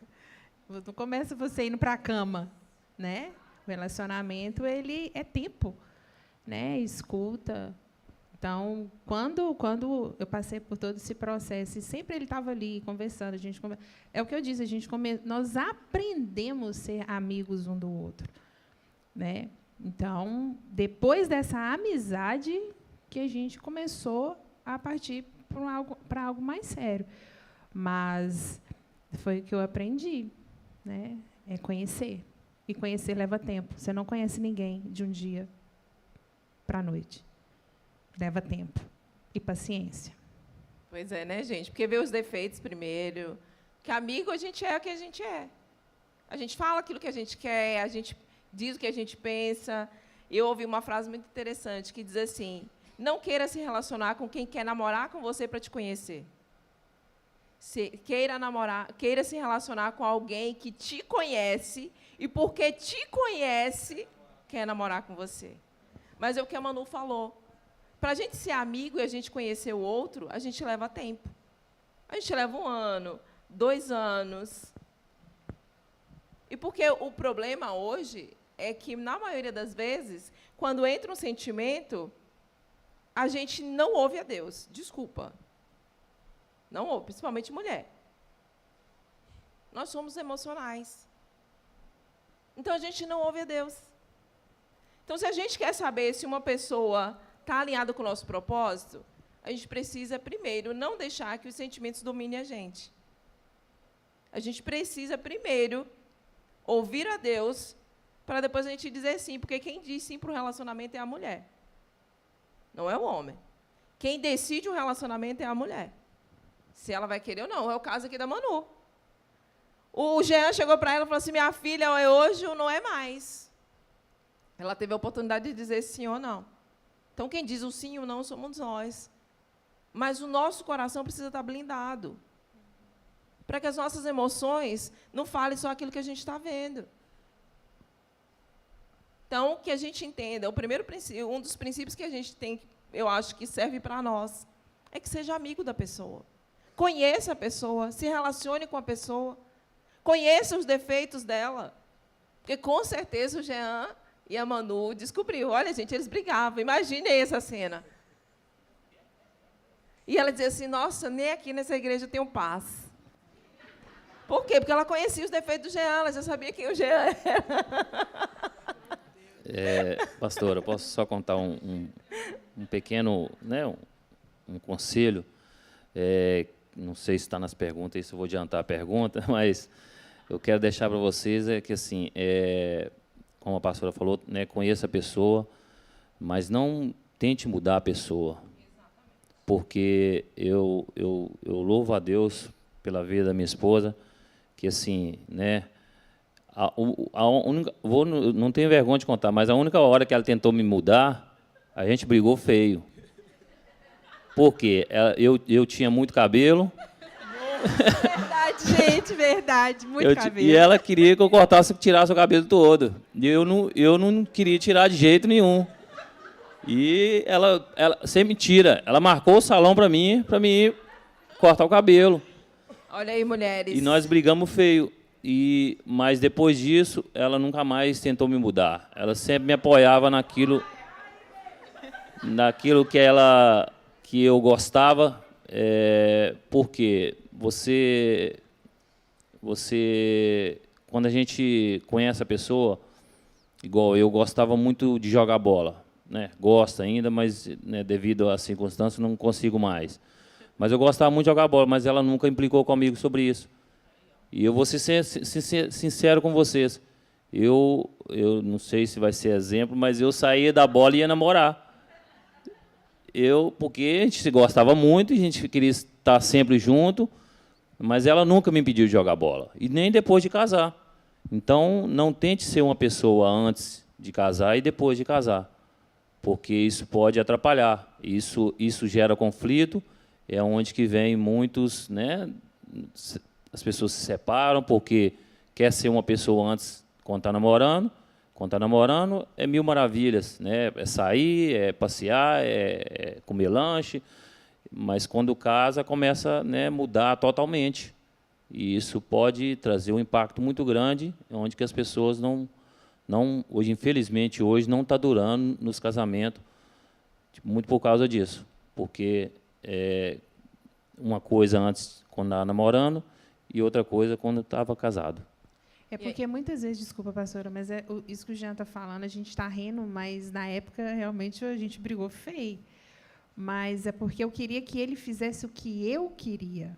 Não começa você indo para a cama, né? O relacionamento ele é tempo, né? Escuta. Então, quando eu passei por todo esse processo, e sempre ele estava ali conversando, é o que eu disse, nós aprendemos a ser amigos um do outro, né? Então, depois dessa amizade, que a gente começou a partir para algo mais sério. Mas foi o que eu aprendi, né? É conhecer. E conhecer leva tempo. Você não conhece ninguém de um dia para a noite. Leva tempo e paciência. Pois é, né, gente? Porque ver os defeitos primeiro. Que amigo a gente é o que a gente é. A gente fala aquilo que a gente quer, a gente diz o que a gente pensa. Eu ouvi uma frase muito interessante que diz assim: não queira se relacionar com quem quer namorar com você para te conhecer. Queira se relacionar com alguém que te conhece e porque te conhece quer namorar com você. Mas é o que a Manu falou. Para a gente ser amigo e a gente conhecer o outro, a gente leva tempo. A gente leva 1 ano, 2 anos. E porque o problema hoje é que, na maioria das vezes, quando entra um sentimento, a gente não ouve a Deus. Desculpa. Não ouve, principalmente mulher. Nós somos emocionais. Então, a gente não ouve a Deus. Então, se a gente quer saber se uma pessoa está alinhada com o nosso propósito, a gente precisa, primeiro, não deixar que os sentimentos dominem a gente. A gente precisa, primeiro, ouvir a Deus, para depois a gente dizer sim, porque quem diz sim para o relacionamento é a mulher. Não é o homem. Quem decide o relacionamento é a mulher. Se ela vai querer ou não. É o caso aqui da Manu. O Jean chegou para ela e falou assim, minha filha, é hoje ou não é mais. Ela teve a oportunidade de dizer sim ou não. Então, quem diz o sim ou não somos nós. Mas o nosso coração precisa estar blindado. Para que as nossas emoções não falem só aquilo que a gente está vendo. Então, que a gente entenda, um dos princípios que a gente tem, eu acho que serve para nós, é que seja amigo da pessoa. Conheça a pessoa, se relacione com a pessoa, conheça os defeitos dela. Porque, com certeza, o Jean e a Manu descobriu. Olha, gente, eles brigavam. Imaginem essa cena. E ela dizia assim, nossa, nem aqui nessa igreja eu tenho paz. Por quê? Porque ela conhecia os defeitos do Jean, ela já sabia quem o Jean era. Pastora, posso só contar um pequeno, né, um conselho? Não sei se está nas perguntas, isso eu vou adiantar a pergunta, mas eu quero deixar para vocês que, assim, como a pastora falou, né, conheça a pessoa, mas não tente mudar a pessoa. Porque eu louvo a Deus pela vida da minha esposa, que, assim, né, não tenho vergonha de contar, mas a única hora que ela tentou me mudar, a gente brigou feio. Por quê? Eu tinha muito cabelo. Verdade, gente, verdade. Muito cabelo. E ela queria que eu tirasse o cabelo todo. E eu não queria tirar de jeito nenhum. E ela sem mentira, ela marcou o salão para mim ir cortar o cabelo. Olha aí, mulheres. E nós brigamos feio. Mas depois disso, ela nunca mais tentou me mudar. Ela sempre me apoiava naquilo que eu gostava, porque quando a gente conhece a pessoa, igual eu gostava muito de jogar bola, né? Gosto ainda, mas, né, devido às circunstâncias não consigo mais. Mas eu gostava muito de jogar bola, mas ela nunca implicou comigo sobre isso. E eu vou ser sincero com vocês. Eu não sei se vai ser exemplo, mas eu saía da bola e ia namorar. Porque a gente se gostava muito, a gente queria estar sempre junto, mas ela nunca me impediu de jogar bola, e nem depois de casar. Então, não tente ser uma pessoa antes de casar e depois de casar, porque isso pode atrapalhar. Isso gera conflito, é onde que vem muitos, né, as pessoas se separam porque quer ser uma pessoa antes quando está namorando. Quando está namorando, é mil maravilhas, né? É sair, é passear, é comer lanche, mas quando casa, começa, né, a mudar totalmente. E isso pode trazer um impacto muito grande, onde que as pessoas hoje, infelizmente, hoje não está durando nos casamentos, muito por causa disso. Porque uma coisa antes, quando estava namorando, e outra coisa quando estava casado. É porque muitas vezes, desculpa, pastora, mas isso que o Jean está falando, a gente está rindo, mas na época realmente a gente brigou feio. Mas é porque eu queria que ele fizesse o que eu queria,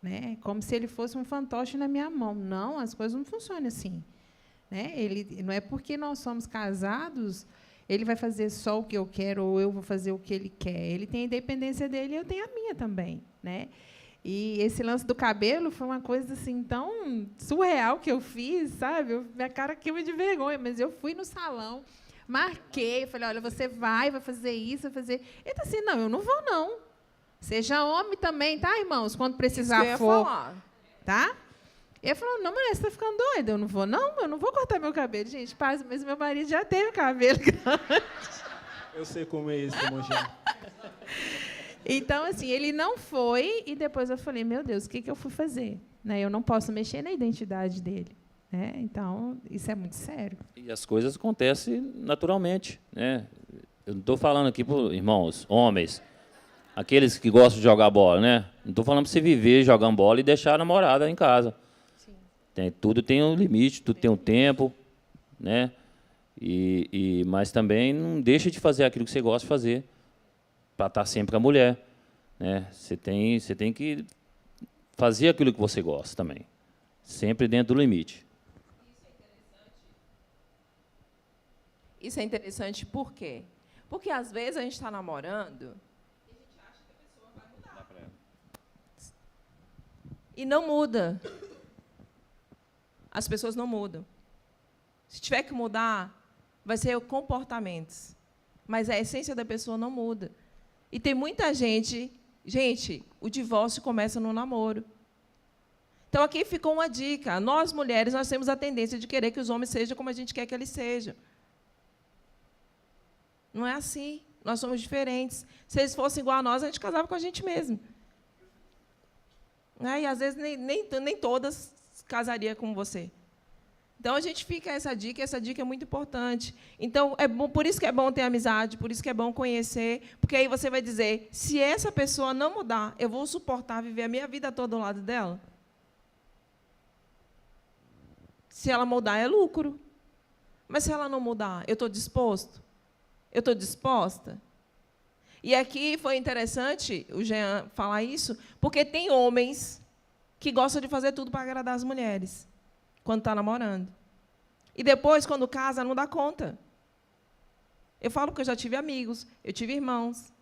né? Como se ele fosse um fantoche na minha mão. Não, as coisas não funcionam assim, né? Não é porque nós somos casados, ele vai fazer só o que eu quero ou eu vou fazer o que ele quer. Ele tem a independência dele e eu tenho a minha também, né? E esse lance do cabelo foi uma coisa assim tão surreal que eu fiz, sabe? Minha cara queima de vergonha, mas eu fui no salão, marquei, falei, olha, você vai fazer isso, vai fazer... Ele tá assim, não, eu não vou, não. Seja homem também, tá, irmãos? Quando precisar for, tá? E ele falou, não, mulher, você está ficando doida? Eu não vou cortar meu cabelo. Gente, paz, mas meu marido já teve cabelo grande. Eu sei como é isso, Monjinha. Então, assim, ele não foi, e depois eu falei, meu Deus, o que eu fui fazer? Né? Eu não posso mexer na identidade dele. Né? Então, isso é muito sério. E as coisas acontecem naturalmente. Né? Eu não estou falando aqui para irmãos, homens, aqueles que gostam de jogar bola, né? Não estou falando para você viver jogando bola e deixar a namorada em casa. Sim. Tudo tem um limite, tudo tem um tempo, né? Mas também não deixa de fazer aquilo que você gosta de fazer, para estar sempre com a mulher, né? Você tem que fazer aquilo que você gosta também, sempre dentro do limite. Isso é interessante por quê? Porque, às vezes, a gente está namorando e a gente acha que a pessoa vai mudar. E não muda. As pessoas não mudam. Se tiver que mudar, vai ser comportamentos. Mas a essência da pessoa não muda. E tem muita gente... Gente, o divórcio começa no namoro. Então, aqui ficou uma dica. Nós, mulheres, nós temos a tendência de querer que os homens sejam como a gente quer que eles sejam. Não é assim. Nós somos diferentes. Se eles fossem igual a nós, a gente casava com a gente mesmo. E, às vezes, nem todas casariam com você. Então, a gente fica essa dica é muito importante. Então, é bom, por isso que é bom ter amizade, por isso que é bom conhecer, porque aí você vai dizer, se essa pessoa não mudar, eu vou suportar viver a minha vida toda ao lado dela? Se ela mudar, é lucro. Mas se ela não mudar, eu estou disposto? Eu estou disposta? E aqui foi interessante o Jean falar isso, porque tem homens que gostam de fazer tudo para agradar as mulheres, quando está namorando. E depois, quando casa, não dá conta. Eu falo porque eu já tive amigos, eu tive irmãos.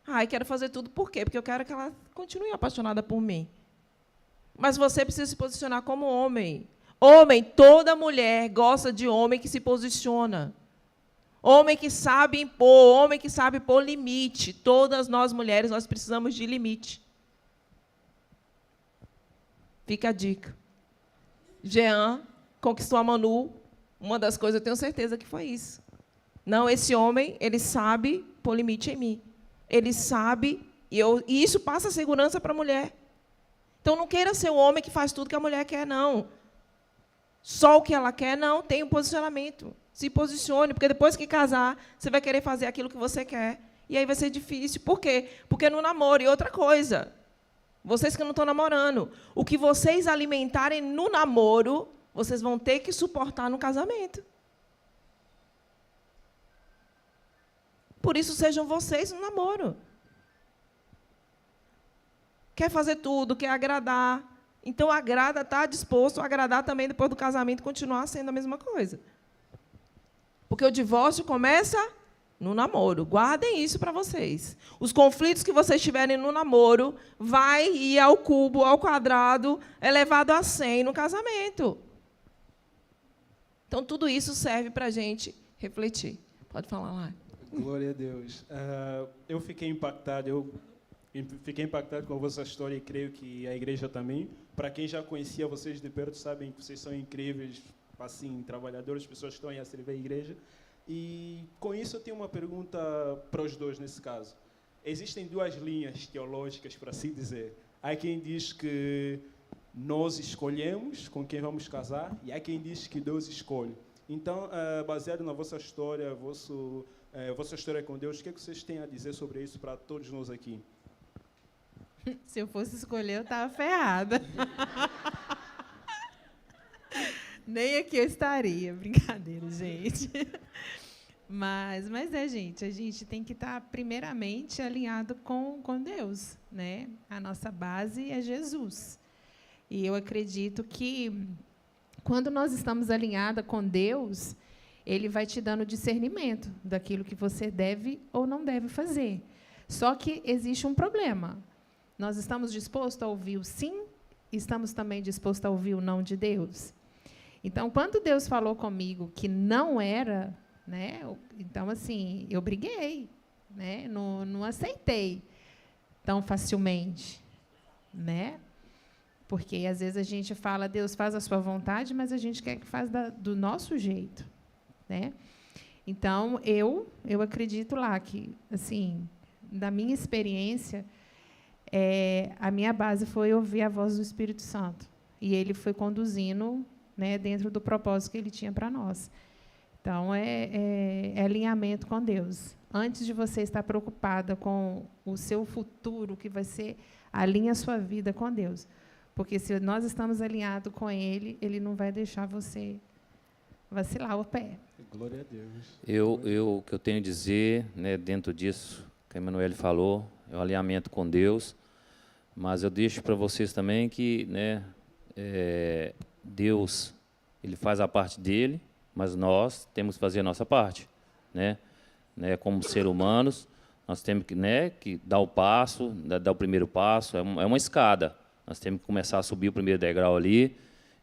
Ai, quero fazer tudo por quê? Porque eu quero que ela continue apaixonada por mim. Mas você precisa se posicionar como homem. Homem, toda mulher gosta de homem que se posiciona. Homem que sabe impor, homem que sabe pôr limite. Todas nós mulheres, nós precisamos de limite. Fica a dica. Jean conquistou a Manu. Uma das coisas, eu tenho certeza que foi isso. Não, esse homem, ele sabe pôr limite em mim. Ele sabe, e isso passa segurança para a mulher. Então, não queira ser o homem que faz tudo que a mulher quer, não. Só o que ela quer, não. Tem um posicionamento. Se posicione, porque depois que casar, você vai querer fazer aquilo que você quer. E aí vai ser difícil. Por quê? Porque no namoro. E outra coisa, vocês que não estão namorando, o que vocês alimentarem no namoro, vocês vão ter que suportar no casamento. Por isso, sejam vocês no namoro. Quer fazer tudo, quer agradar. Então, agrada, está disposto a agradar também depois do casamento, continuar sendo a mesma coisa. Porque o divórcio começa no namoro. Guardem isso para vocês. Os conflitos que vocês tiverem no namoro vai ir ao cubo, ao quadrado, elevado a 100 no casamento. Então, tudo isso serve para a gente refletir. Pode falar lá. Glória a Deus. Eu fiquei impactado. Fiquei impactado com a vossa história e creio que a igreja também. Para quem já conhecia vocês de perto, sabem que vocês são incríveis, assim, trabalhadores, pessoas que estão aí a servir a igreja. E, com isso, eu tenho uma pergunta para os dois, nesse caso. Existem duas linhas teológicas, para assim dizer. Há quem diz que nós escolhemos com quem vamos casar e há quem diz que Deus escolhe. Então, baseado na vossa história, vossa história com Deus, o que vocês têm a dizer sobre isso para todos nós aqui? Se eu fosse escolher, eu estava ferrada. Nem aqui eu estaria. Brincadeira, gente. Mas gente, a gente tem que estar, primeiramente, alinhado com Deus, né? A nossa base é Jesus. E eu acredito que, quando nós estamos alinhadas com Deus, Ele vai te dando discernimento daquilo que você deve ou não deve fazer. Só que existe um problema. Nós estamos dispostos a ouvir o sim, estamos também dispostos a ouvir o não de Deus. Então, quando Deus falou comigo que não era, né, então, assim, eu briguei, né, não aceitei tão facilmente, né? Porque, às vezes, a gente fala, Deus faz a sua vontade, mas a gente quer que faça do nosso jeito, né? Então, eu acredito lá que, assim, da minha experiência, a minha base foi ouvir a voz do Espírito Santo. E ele foi conduzindo, né, dentro do propósito que ele tinha para nós. Então, é alinhamento com Deus. Antes de você estar preocupada com o seu futuro, que vai ser, alinhe a sua vida com Deus. Porque, se nós estamos alinhados com Ele, Ele não vai deixar você vacilar o pé. Glória a Deus. O que eu tenho a dizer, né, dentro disso que a Emanuele falou, é o alinhamento com Deus, mas eu deixo para vocês também que, né, Deus, Ele faz a parte dele, mas nós temos que fazer a nossa parte, né? Como seres humanos, nós temos que, né, que dar o passo, dar o primeiro passo, é uma escada, nós temos que começar a subir o primeiro degrau ali,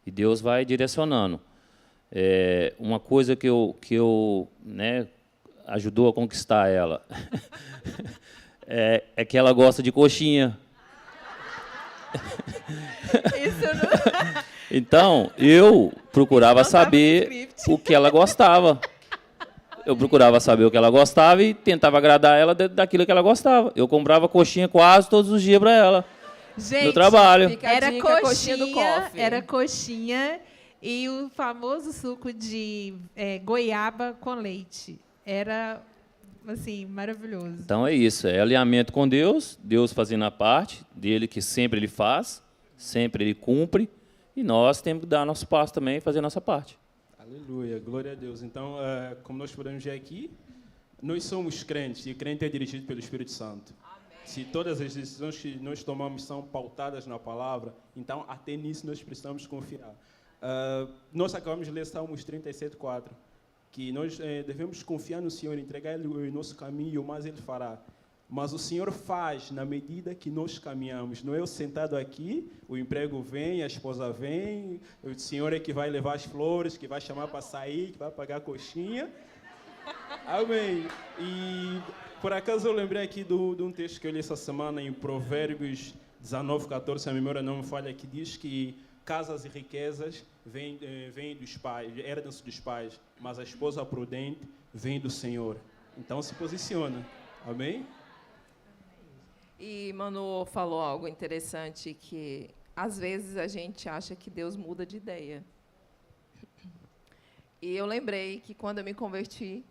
e Deus vai direcionando. Uma coisa que eu né, ajudou a conquistar ela é que ela gosta de coxinha. Isso não... Então, eu procurava saber o que ela gostava. Eu procurava saber o que ela gostava e tentava agradar ela daquilo que ela gostava. Eu comprava coxinha quase todos os dias para ela, Gente, no trabalho. Fica a era dica, coxinha do coffee. era coxinha e o famoso suco de goiaba com leite. Era, assim, maravilhoso. Então é isso, é alinhamento com Deus, Deus fazendo a parte dele, que sempre Ele faz, sempre Ele cumpre, E nós temos que dar nosso passo também e fazer a nossa parte. Aleluia, glória a Deus. Então, como nós podemos ver aqui, nós somos crentes, e crente é dirigido pelo Espírito Santo. Amém. Se todas as decisões que nós tomamos são pautadas na palavra, então até nisso nós precisamos confiar. Nós acabamos de ler Salmos 37:4, que nós devemos confiar no Senhor, entregar Ele o nosso caminho, mas Ele fará. Mas o Senhor faz na medida que nós caminhamos. Não é eu sentado aqui, o emprego vem, a esposa vem, o Senhor é que vai levar as flores, que vai chamar para sair, que vai pagar a coxinha. Amém. E por acaso eu lembrei aqui de um texto que eu li essa semana em Provérbios 19:14, se a memória não me falha, que diz que casas e riquezas vêm dos pais, herdam-se dos pais, mas a esposa prudente vem do Senhor. Então se posiciona. Amém? E Manu falou algo interessante, que às vezes a gente acha que Deus muda de ideia. E eu lembrei que quando eu me converti,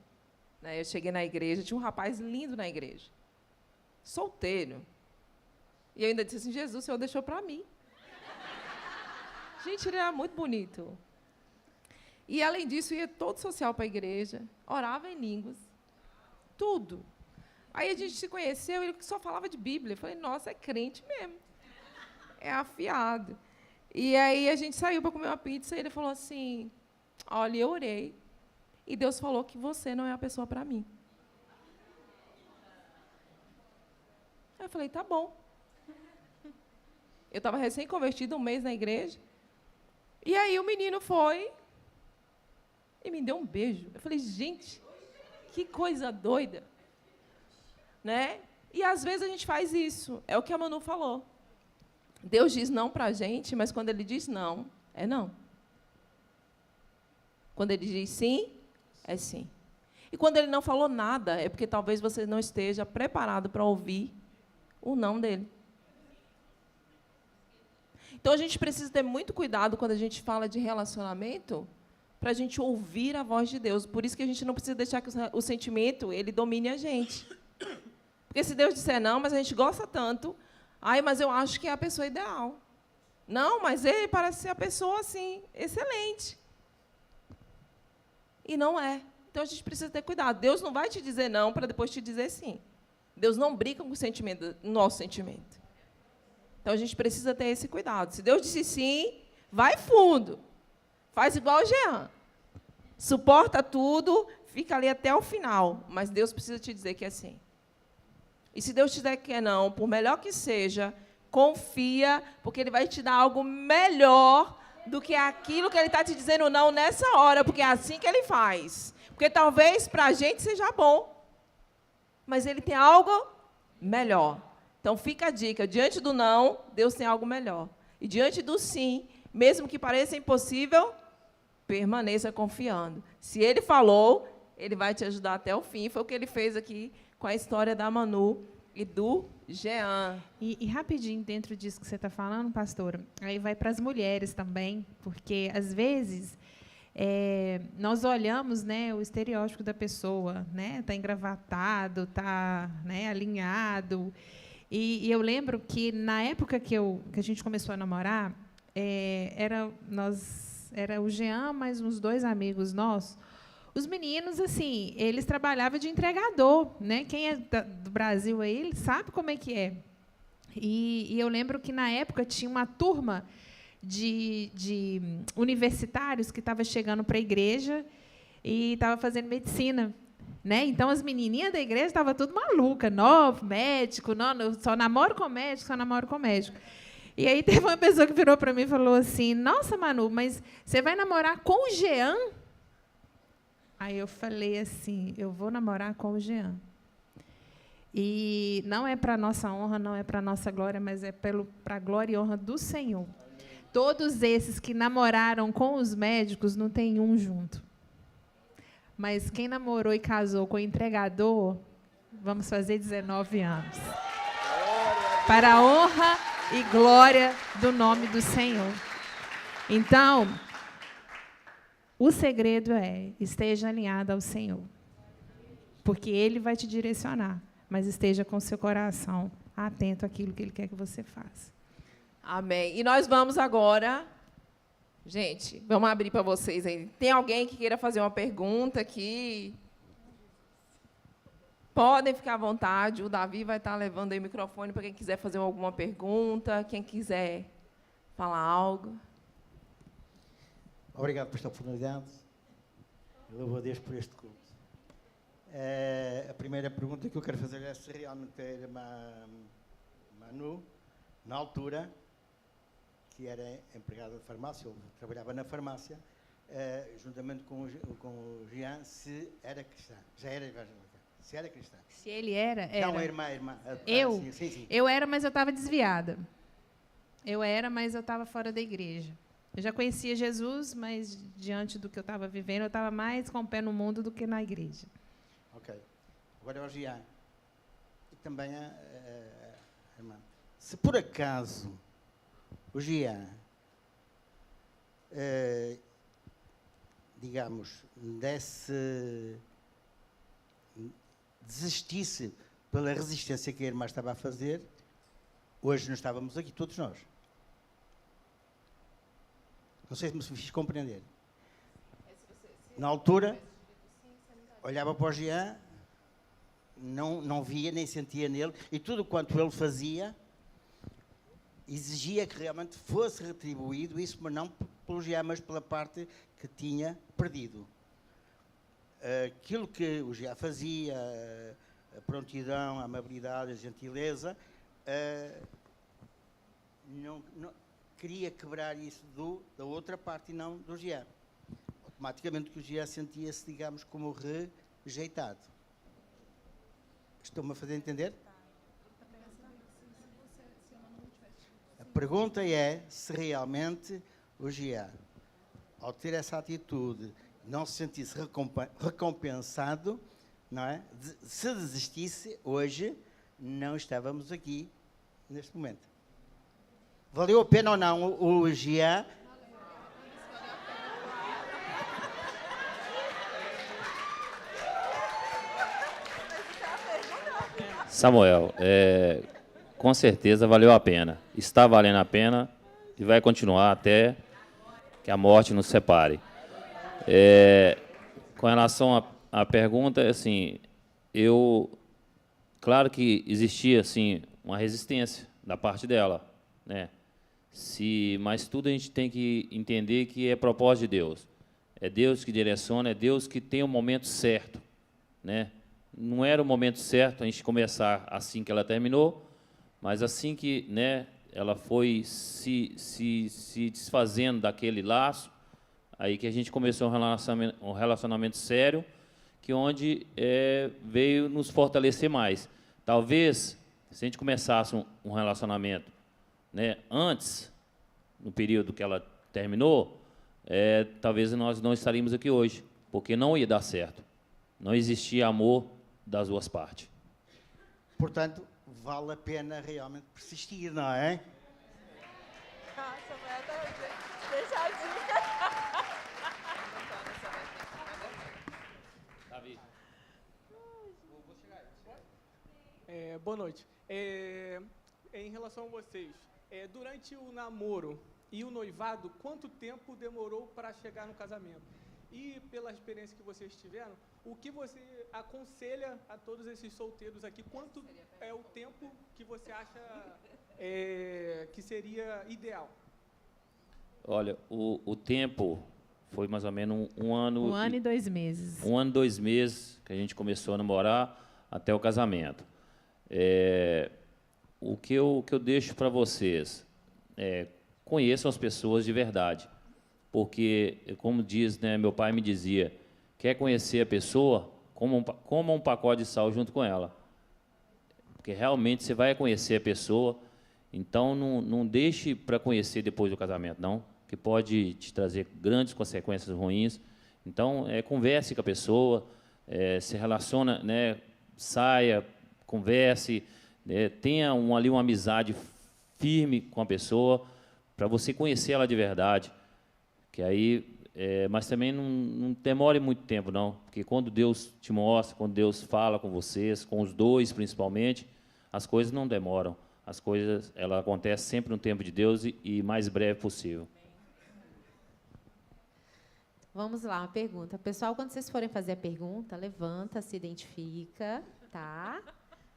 né, eu cheguei na igreja, tinha um rapaz lindo na igreja, solteiro. E eu ainda disse assim, Jesus, o Senhor deixou para mim. Gente, ele era muito bonito. E, além disso, ia todo social para a igreja, orava em línguas, tudo. Aí a gente se conheceu, ele só falava de Bíblia. Eu falei, nossa, é crente mesmo. É afiado. E aí a gente saiu para comer uma pizza e ele falou assim, olha, eu orei e Deus falou que você não é a pessoa para mim. Aí eu falei, tá bom. Eu estava recém-convertida, um mês na igreja. E aí o menino foi e me deu um beijo. Eu falei, gente, que coisa doida. Né? E, às vezes, a gente faz isso. É o que a Manu falou. Deus diz não para a gente, mas, quando Ele diz não, é não. Quando Ele diz sim, é sim. E, quando Ele não falou nada, é porque, talvez, você não esteja preparado para ouvir o não dEle. Então, a gente precisa ter muito cuidado, quando a gente fala de relacionamento, para a gente ouvir a voz de Deus. Por isso que a gente não precisa deixar que o sentimento ele domine a gente. Porque se Deus disser não, mas a gente gosta tanto, mas eu acho que é a pessoa ideal. Não, mas ele parece ser a pessoa, assim, excelente. E não é. Então, a gente precisa ter cuidado. Deus não vai te dizer não para depois te dizer sim. Deus não brinca com o sentimento, nosso sentimento. Então, a gente precisa ter esse cuidado. Se Deus disse sim, vai fundo. Faz igual o Jean. Suporta tudo, fica ali até o final. Mas Deus precisa te dizer que é sim. E se Deus te der que é não, por melhor que seja, confia, porque Ele vai te dar algo melhor do que aquilo que Ele está te dizendo não nessa hora, porque é assim que Ele faz. Porque talvez para a gente seja bom, mas Ele tem algo melhor. Então, fica a dica, diante do não, Deus tem algo melhor. E diante do sim, mesmo que pareça impossível, permaneça confiando. Se Ele falou, Ele vai te ajudar até o fim. Foi o que Ele fez aqui com a história da Manu e do Jean. E rapidinho, dentro disso que você está falando, pastora, aí vai para as mulheres também, porque, às vezes, nós olhamos, né, o estereótipo da pessoa, né, está engravatado, está, né, alinhado. E eu lembro que, na época que a gente começou a namorar, era o Jean, mais uns 2 amigos nossos. Os meninos, assim, eles trabalhavam de entregador, né? Quem é do Brasil aí, ele sabe como é que é. E eu lembro que, na época, tinha uma turma de universitários que estava chegando para a igreja e estava fazendo medicina. Né? Então, as menininhas da igreja estavam tudo maluca, novo, médico, não, só namoro com médico, só namoro com médico. E aí teve uma pessoa que virou para mim e falou assim, nossa, Manu, mas você vai namorar com o Jean? Aí eu falei assim, eu vou namorar com o Jean. E não é para a nossa honra, não é para a nossa glória, mas é para a glória e honra do Senhor. Todos esses que namoraram com os médicos, não tem um junto. Mas quem namorou e casou com o entregador, vamos fazer 19 anos. Para a honra e glória do nome do Senhor. Então, o segredo esteja alinhado ao Senhor. Porque Ele vai te direcionar, mas esteja com seu coração atento àquilo que Ele quer que você faça. Amém. E nós vamos agora Gente, vamos abrir para vocês aí. Tem alguém que queira fazer uma pergunta aqui? Podem ficar à vontade. O Davi vai estar levando aí o microfone para quem quiser fazer alguma pergunta, quem quiser falar algo. Obrigado por esta oportunidade. Eu louvo a Deus por este culto. A primeira pergunta que eu quero fazer é se realmente era Manu, na altura, que era empregada de farmácia, ou trabalhava na farmácia, juntamente com o Jean, se era cristã. Já era evangélica. Se era cristã. Se ele era, era. Não, irmã. Eu? Sim. Eu era, mas eu estava desviada. Eu era, mas eu estava fora da igreja. Eu já conhecia Jesus, mas diante do que eu estava vivendo, eu estava mais com o pé no mundo do que na igreja. Ok. Agora é o Jean. E também a irmã. Se por acaso o Jean, digamos, desistisse pela resistência que a irmã estava a fazer, hoje não estávamos aqui, todos nós. Não sei se me fiz compreender. Na altura, olhava para o Jean, não via nem sentia nele, e tudo quanto ele fazia exigia que realmente fosse retribuído isso, mas não pelo Jean, mas pela parte que tinha perdido. Aquilo que o Jean fazia, a prontidão, a amabilidade, a gentileza, não queria quebrar isso da outra parte e não do Jean. Automaticamente o Jean sentia-se, digamos, como rejeitado. Estou-me a fazer entender? A pergunta é se realmente o Jean, ao ter essa atitude, não se sentisse recompensado, não é? Se desistisse, hoje não estávamos aqui neste momento. Valeu a pena ou não o Jean? Samuel, com certeza valeu a pena. Está valendo a pena e vai continuar até que a morte nos separe. Com relação à pergunta, assim, claro que existia assim uma resistência da parte dela, né? Mas tudo a gente tem que entender que é propósito de Deus. É Deus que direciona, é Deus que tem o momento certo, né? Não era o momento certo a gente começar assim que ela terminou, mas assim que, né, ela foi se desfazendo daquele laço, aí que a gente começou um relacionamento sério, que onde veio nos fortalecer mais. Talvez, se a gente começasse um relacionamento, né, antes, no período que ela terminou, talvez nós não estaríamos aqui hoje, porque não ia dar certo. Não existia amor das duas partes. Portanto, vale a pena realmente persistir, não é? Deixa a dica. Davi. Boa noite. Em relação a vocês, durante o namoro e o noivado, quanto tempo demorou para chegar no casamento? E pela experiência que vocês tiveram, o que você aconselha a todos esses solteiros aqui? Quanto é o tempo que você acha que seria ideal? Olha, o tempo foi mais ou menos um ano... 1 ano e 2 meses. 1 ano e 2 meses que a gente começou a namorar até o casamento. O que eu deixo para vocês conheçam as pessoas de verdade. Porque, como diz, né, meu pai me dizia, quer conhecer a pessoa, coma um pacote de sal junto com ela. Porque realmente você vai conhecer a pessoa, então não deixe para conhecer depois do casamento, não, que pode te trazer grandes consequências ruins. Então, converse com a pessoa, se relaciona, né, saia, converse, tenha ali uma amizade firme com a pessoa, para você conhecer ela de verdade. Que aí, mas também não demore muito tempo, não, porque quando Deus te mostra, quando Deus fala com vocês, com os dois principalmente, as coisas não demoram. As coisas, ela acontece sempre no tempo de Deus e mais breve possível. Vamos lá, uma pergunta. Pessoal, quando vocês forem fazer a pergunta, levanta, se identifica, tá?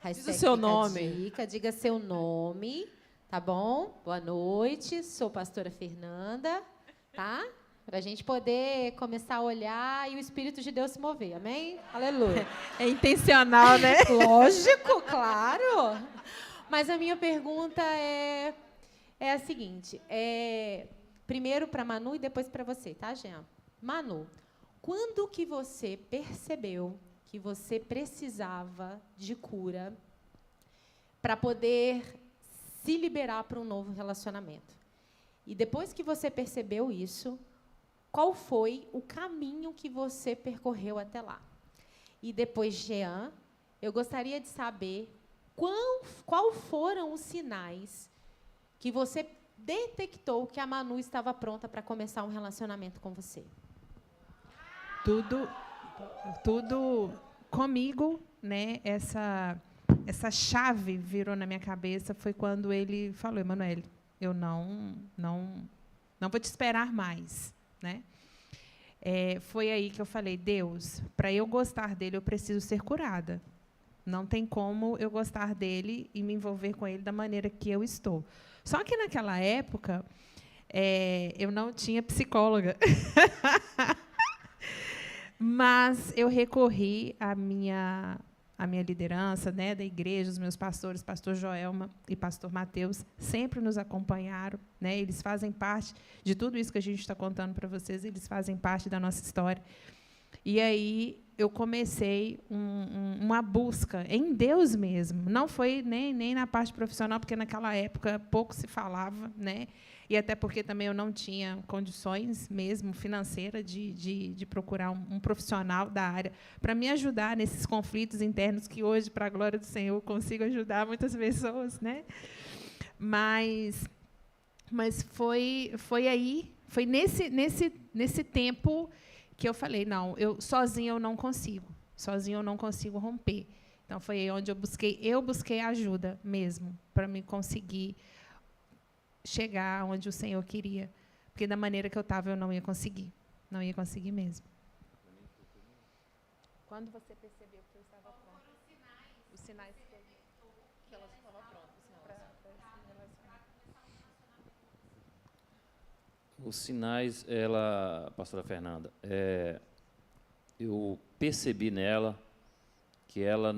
Diz o seu Fica a nome. Dica, diga seu nome, tá bom? Boa noite, sou pastora Fernanda, tá? Para a gente poder começar a olhar e o Espírito de Deus se mover, amém? Aleluia. É intencional, né? Lógico, claro. Mas a minha pergunta é a seguinte, primeiro para Manu e depois para você, tá, Jean? Manu, quando que você percebeu que você precisava de cura para poder se liberar para um novo relacionamento? E depois que você percebeu isso, qual foi o caminho que você percorreu até lá? E depois, Jean, eu gostaria de saber qual foram os sinais que você detectou que a Manu estava pronta para começar um relacionamento com você. Tudo comigo, né? Essa chave virou na minha cabeça foi quando ele falou: Emanuele, eu não vou te esperar mais, né? Foi aí que eu falei: Deus, para eu gostar dele eu preciso ser curada. Não tem como eu gostar dele e me envolver com ele da maneira que eu estou. Só que naquela época eu não tinha psicóloga. Mas eu recorri à minha liderança, né, da igreja, os meus pastores, pastor Joelma e pastor Mateus, sempre nos acompanharam, né, eles fazem parte de tudo isso que a gente está contando para vocês, eles fazem parte da nossa história. E aí eu comecei uma busca em Deus mesmo. Não foi nem na parte profissional, porque naquela época pouco se falava, né? E até porque também eu não tinha condições mesmo financeiras de procurar um profissional da área para me ajudar nesses conflitos internos que hoje, para a glória do Senhor, eu consigo ajudar muitas pessoas, né? Mas foi aí, foi nesse tempo que eu falei: não, sozinha eu não consigo romper. Então foi aí onde eu busquei ajuda mesmo para me conseguir chegar onde o Senhor queria, porque da maneira que eu estava eu não ia conseguir mesmo. Quando você percebeu que eu estava pronta? Os sinais que ela estava pronta para se relacionar. Os sinais, pastora Fernanda, eu percebi nela que ela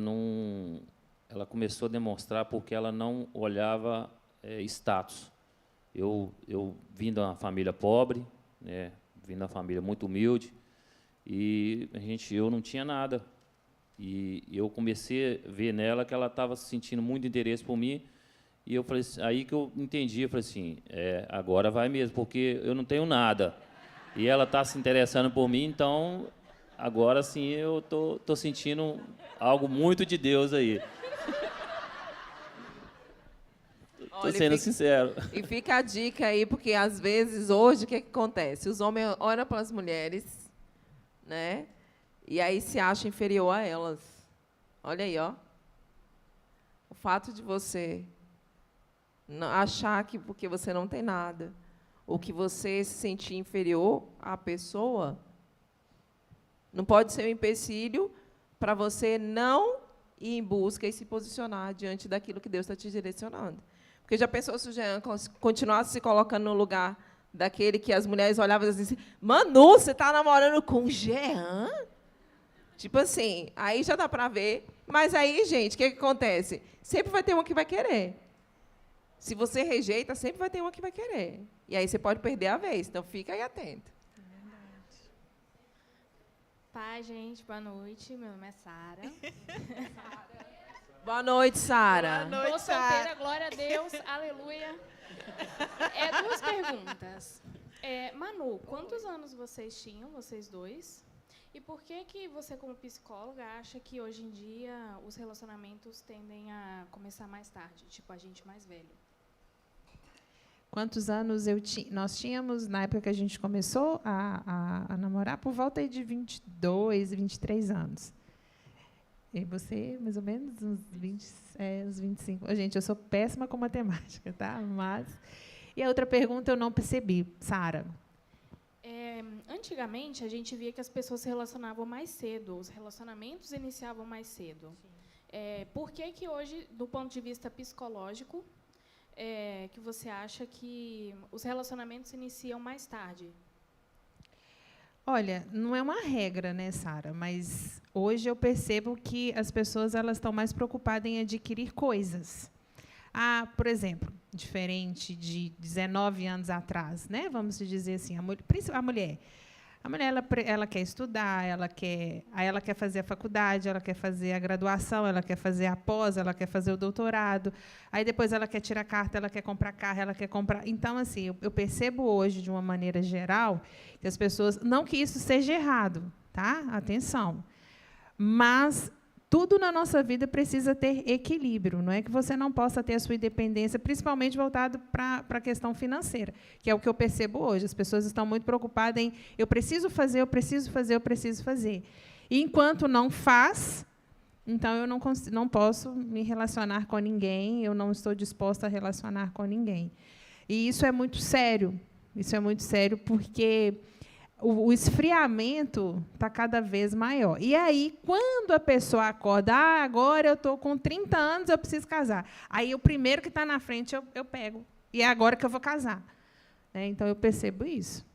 começou a demonstrar porque ela não olhava status. Eu vim de uma família pobre, né, vim de uma família muito humilde, e eu não tinha nada. E eu comecei a ver nela que ela estava sentindo muito interesse por mim, e eu falei assim, aí que eu entendi, eu falei assim, agora vai mesmo, porque eu não tenho nada. E ela está se interessando por mim, então, agora sim eu tô sentindo algo muito de Deus aí. Estou sendo sincero. E fica a dica aí, porque, às vezes, hoje, o que acontece? Os homens olham para as mulheres, né? E aí se acham inferior a elas. Olha aí, ó. O fato de você achar que porque você não tem nada, ou que você se sentir inferior à pessoa, não pode ser um empecilho para você não ir em busca e se posicionar diante daquilo que Deus está te direcionando. Porque já pensou se o Jean continuasse se colocando no lugar daquele que as mulheres olhavam e diziam assim, Manu, você está namorando com o Jean? Tipo assim, aí já dá para ver. Mas aí, gente, o que acontece? Sempre vai ter uma que vai querer. Se você rejeita, sempre vai ter uma que vai querer. E aí você pode perder a vez. Então, fica aí atento. Pai, gente, boa noite. Meu nome é Sara. Boa noite, Sara. Boa noite, Sara. Tô solteira, glória a Deus, aleluia. Duas perguntas. Manu, quantos anos vocês tinham, vocês dois? E por que você, como psicóloga, acha que hoje em dia os relacionamentos tendem a começar mais tarde, tipo a gente mais velho? Quantos anos nós tínhamos na época que a gente começou a namorar? Por volta aí de 22, 23 anos. E você, mais ou menos, uns 25. Gente, eu sou péssima com matemática, tá? Mas... E a outra pergunta eu não percebi. Sara. Antigamente, a gente via que as pessoas se relacionavam mais cedo, os relacionamentos iniciavam mais cedo. Por que hoje, do ponto de vista psicológico, que você acha que os relacionamentos iniciam mais tarde? Olha, não é uma regra, né, Sara? Mas hoje eu percebo que as pessoas elas estão mais preocupadas em adquirir coisas. Por exemplo, diferente de 19 anos atrás, né? Vamos dizer assim, a mulher ela quer estudar, ela quer fazer a faculdade, ela quer fazer a graduação, ela quer fazer a pós, ela quer fazer o doutorado, aí depois ela quer tirar carta, ela quer comprar carro, ela quer comprar. Então, assim, eu percebo hoje, de uma maneira geral, que as pessoas, não que isso seja errado, tá? Atenção. Mas tudo na nossa vida precisa ter equilíbrio. Não é que você não possa ter a sua independência, principalmente voltado para a questão financeira, que é o que eu percebo hoje. As pessoas estão muito preocupadas em eu preciso fazer, eu preciso fazer, eu preciso fazer. E, enquanto não faz, então eu não posso me relacionar com ninguém, eu não estou disposta a relacionar com ninguém. E isso é muito sério. Isso é muito sério porque o esfriamento está cada vez maior. E aí, quando a pessoa acorda, agora eu estou com 30 anos, eu preciso casar. Aí, o primeiro que está na frente, eu pego. E é agora que eu vou casar. Então, eu percebo isso.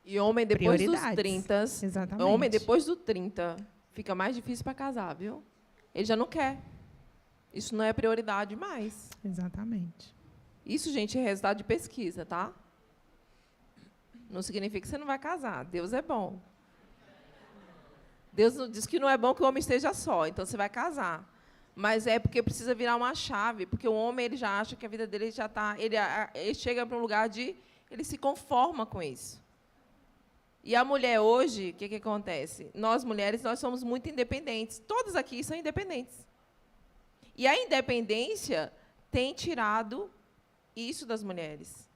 E homem, depois dos 30, exatamente. Homem, depois do 30, fica mais difícil para casar, viu? Ele já não quer. Isso não é prioridade mais. Exatamente. Isso, gente, é resultado de pesquisa, tá? Não significa que você não vai casar. Deus é bom. Deus diz que não é bom que o homem esteja só, então você vai casar. Mas é porque precisa virar uma chave, porque o homem ele já acha que a vida dele já está... Ele chega para um lugar de... Ele se conforma com isso. E a mulher hoje, o que acontece? Nós, mulheres, nós somos muito independentes. Todas aqui são independentes. E a independência tem tirado isso das mulheres.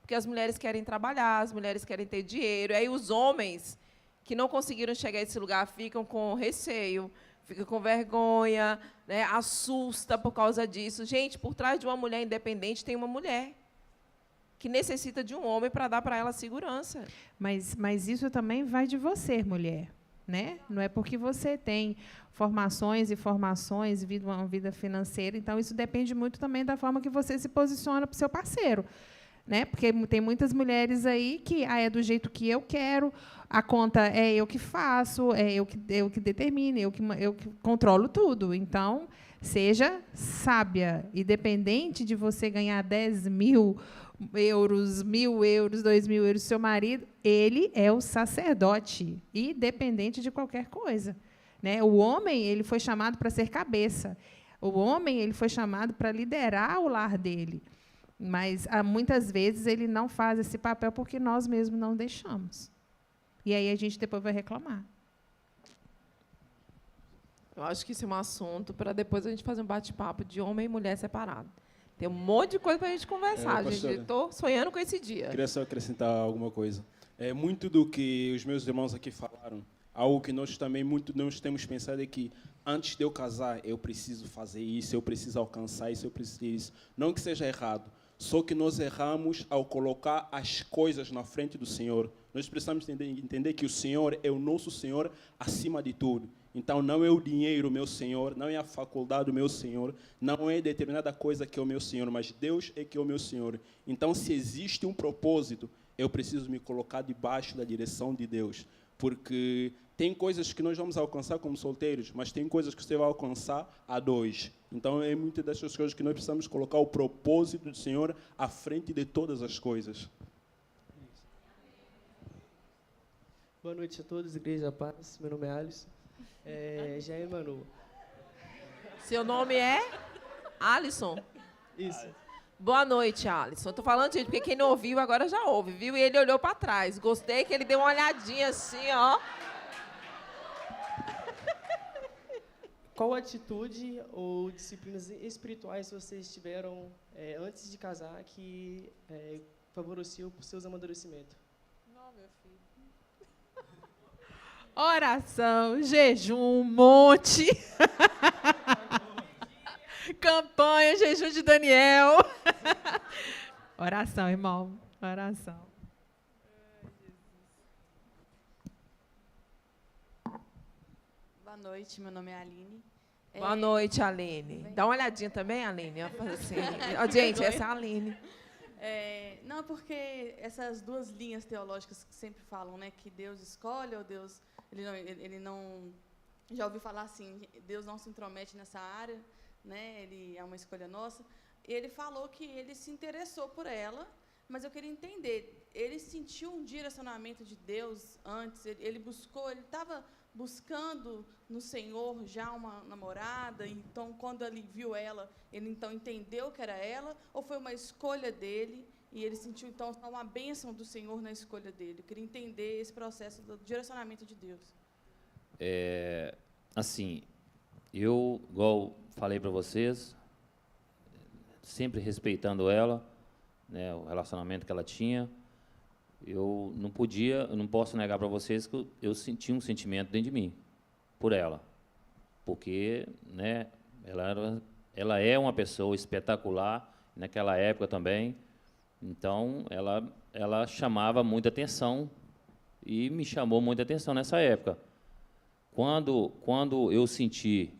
Porque as mulheres querem trabalhar, as mulheres querem ter dinheiro. E aí os homens que não conseguiram chegar a esse lugar ficam com receio, ficam com vergonha, né, assusta por causa disso. Gente, por trás de uma mulher independente tem uma mulher que necessita de um homem para dar para ela segurança. Mas isso também vai de você, mulher. Né? Não é porque você tem formações e formações, uma vida financeira. Então, isso depende muito também da forma que você se posiciona para o seu parceiro. Né? Porque tem muitas mulheres aí que é do jeito que eu quero, a conta é eu que faço, é eu que determino, eu que controlo tudo. Então, seja sábia, independente de você ganhar 10 mil euros, 1.000 euros, 2.000 euros, seu marido, ele é o sacerdote, independente de qualquer coisa. Né? O homem ele foi chamado para ser cabeça. O homem ele foi chamado para liderar o lar dele. Mas, muitas vezes, ele não faz esse papel porque nós mesmos não deixamos. E aí a gente depois vai reclamar. Eu acho que isso é um assunto para depois a gente fazer um bate-papo de homem e mulher separado. Tem um monte de coisa para a gente conversar, gente. Estou sonhando com esse dia. Queria só acrescentar alguma coisa. Muito do que os meus irmãos aqui falaram, algo que nós também nós temos pensado é que antes de eu casar, eu preciso fazer isso, eu preciso alcançar isso, eu preciso isso. Não que seja errado. Só que nós erramos ao colocar as coisas na frente do Senhor. Nós precisamos entender que o Senhor é o nosso Senhor acima de tudo. Então, não é o dinheiro, meu Senhor, não é a faculdade, meu Senhor, não é determinada coisa que é o meu Senhor, mas Deus é que é o meu Senhor. Então, se existe um propósito, eu preciso me colocar debaixo da direção de Deus. Porque tem coisas que nós vamos alcançar como solteiros, mas tem coisas que você vai alcançar a dois. Então, é muitas dessas coisas que nós precisamos colocar o propósito do Senhor à frente de todas as coisas. Boa noite a todos, Igreja da Paz. Meu nome é Alisson. Jair Manu. Seu nome é? Alisson? Isso. Boa noite, Alisson. Estou falando, gente, porque quem não ouviu agora já ouve, viu? E ele olhou para trás. Gostei que ele deu uma olhadinha assim, ó. Qual atitude ou disciplinas espirituais vocês tiveram antes de casar que favoreciam por seus amadurecimentos? Não, meu filho. Oração, jejum, monte. Campanha, jejum de Daniel. Oração, irmão. Oração. Boa noite, meu nome é Aline. Boa noite, Aline. Dá uma olhadinha também, Aline. Ó, faz assim. Ó, gente, essa é a Aline. Não, porque essas duas linhas teológicas que sempre falam, né, que Deus escolhe ou Deus ele não já ouvi falar assim, Deus não se intromete nessa área, né? Ele é uma escolha nossa. Ele falou que ele se interessou por ela, mas eu queria entender, ele sentiu um direcionamento de Deus antes, ele estava buscando no Senhor já uma namorada, então quando ele viu ela, ele então entendeu que era ela, ou foi uma escolha dele e ele sentiu então uma bênção do Senhor na escolha dele? Eu queria entender esse processo do direcionamento de Deus. Assim, eu, igual falei para vocês, sempre respeitando ela, né, o relacionamento que ela tinha, eu não posso negar para vocês que eu senti um sentimento dentro de mim por ela, porque, né, ela é uma pessoa espetacular naquela época também, então ela chamava muita atenção e me chamou muita atenção nessa época. Quando eu senti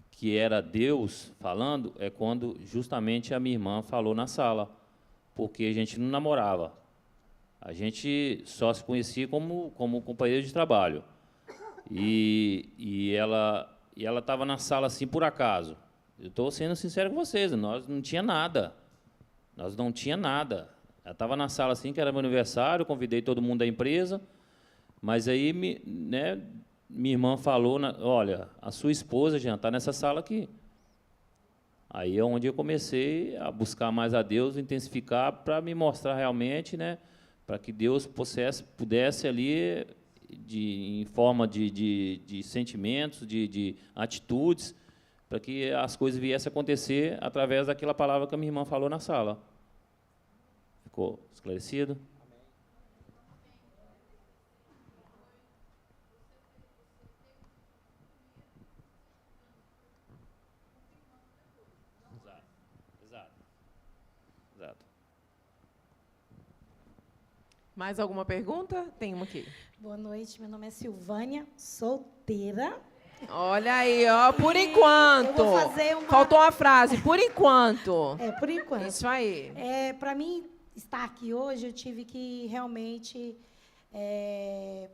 que era Deus falando, é quando justamente a minha irmã falou na sala, porque a gente não namorava. A gente só se conhecia como companheiro de trabalho. E ela estava na sala assim por acaso. Eu estou sendo sincero com vocês, nós não tinha nada. Nós não tinha nada. Ela estava na sala assim, que era meu aniversário, convidei todo mundo da empresa, mas aí minha irmã falou, olha, a sua esposa já está nessa sala aqui. Aí é onde eu comecei a buscar mais a Deus, intensificar para me mostrar realmente, né, para que Deus pudesse ali, em forma de sentimentos, de atitudes, para que as coisas viessem a acontecer através daquela palavra que a minha irmã falou na sala. Ficou esclarecido? Exato. Mais alguma pergunta? Tem uma aqui. Boa noite, meu nome é Silvânia, solteira. Olha aí, ó, por enquanto. Eu vou fazer uma... Faltou uma frase, por enquanto. Por enquanto. Isso aí. Para mim estar aqui hoje, eu tive que realmente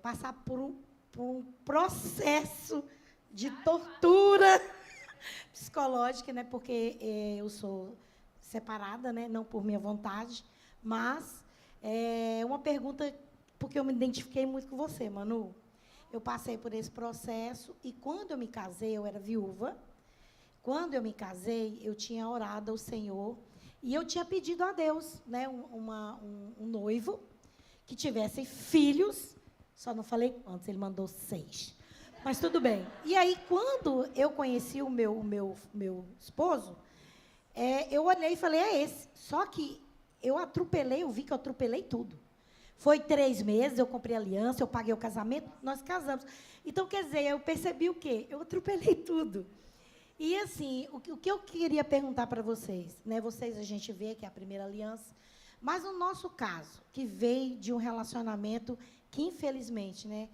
passar por um processo de tortura psicológica, né? Porque eu sou separada, né? Não por minha vontade, mas uma pergunta, porque eu me identifiquei muito com você, Manu. Eu passei por esse processo e, quando eu me casei, eu era viúva. Quando eu me casei, eu tinha orado ao Senhor e eu tinha pedido a Deus, né, um noivo que tivesse filhos. Só não falei quantos, ele mandou 6. Mas tudo bem. E aí, quando eu conheci o meu esposo, eu olhei e falei, é esse. Só que eu vi que eu atropelei tudo. Foi 3 meses, eu comprei aliança, eu paguei o casamento, nós casamos. Então, quer dizer, eu percebi o quê? Eu atropelei tudo. E, assim, o que eu queria perguntar para vocês, né? Vocês, a gente vê que é a primeira aliança, mas no nosso caso, que veio de um relacionamento que, infelizmente, né?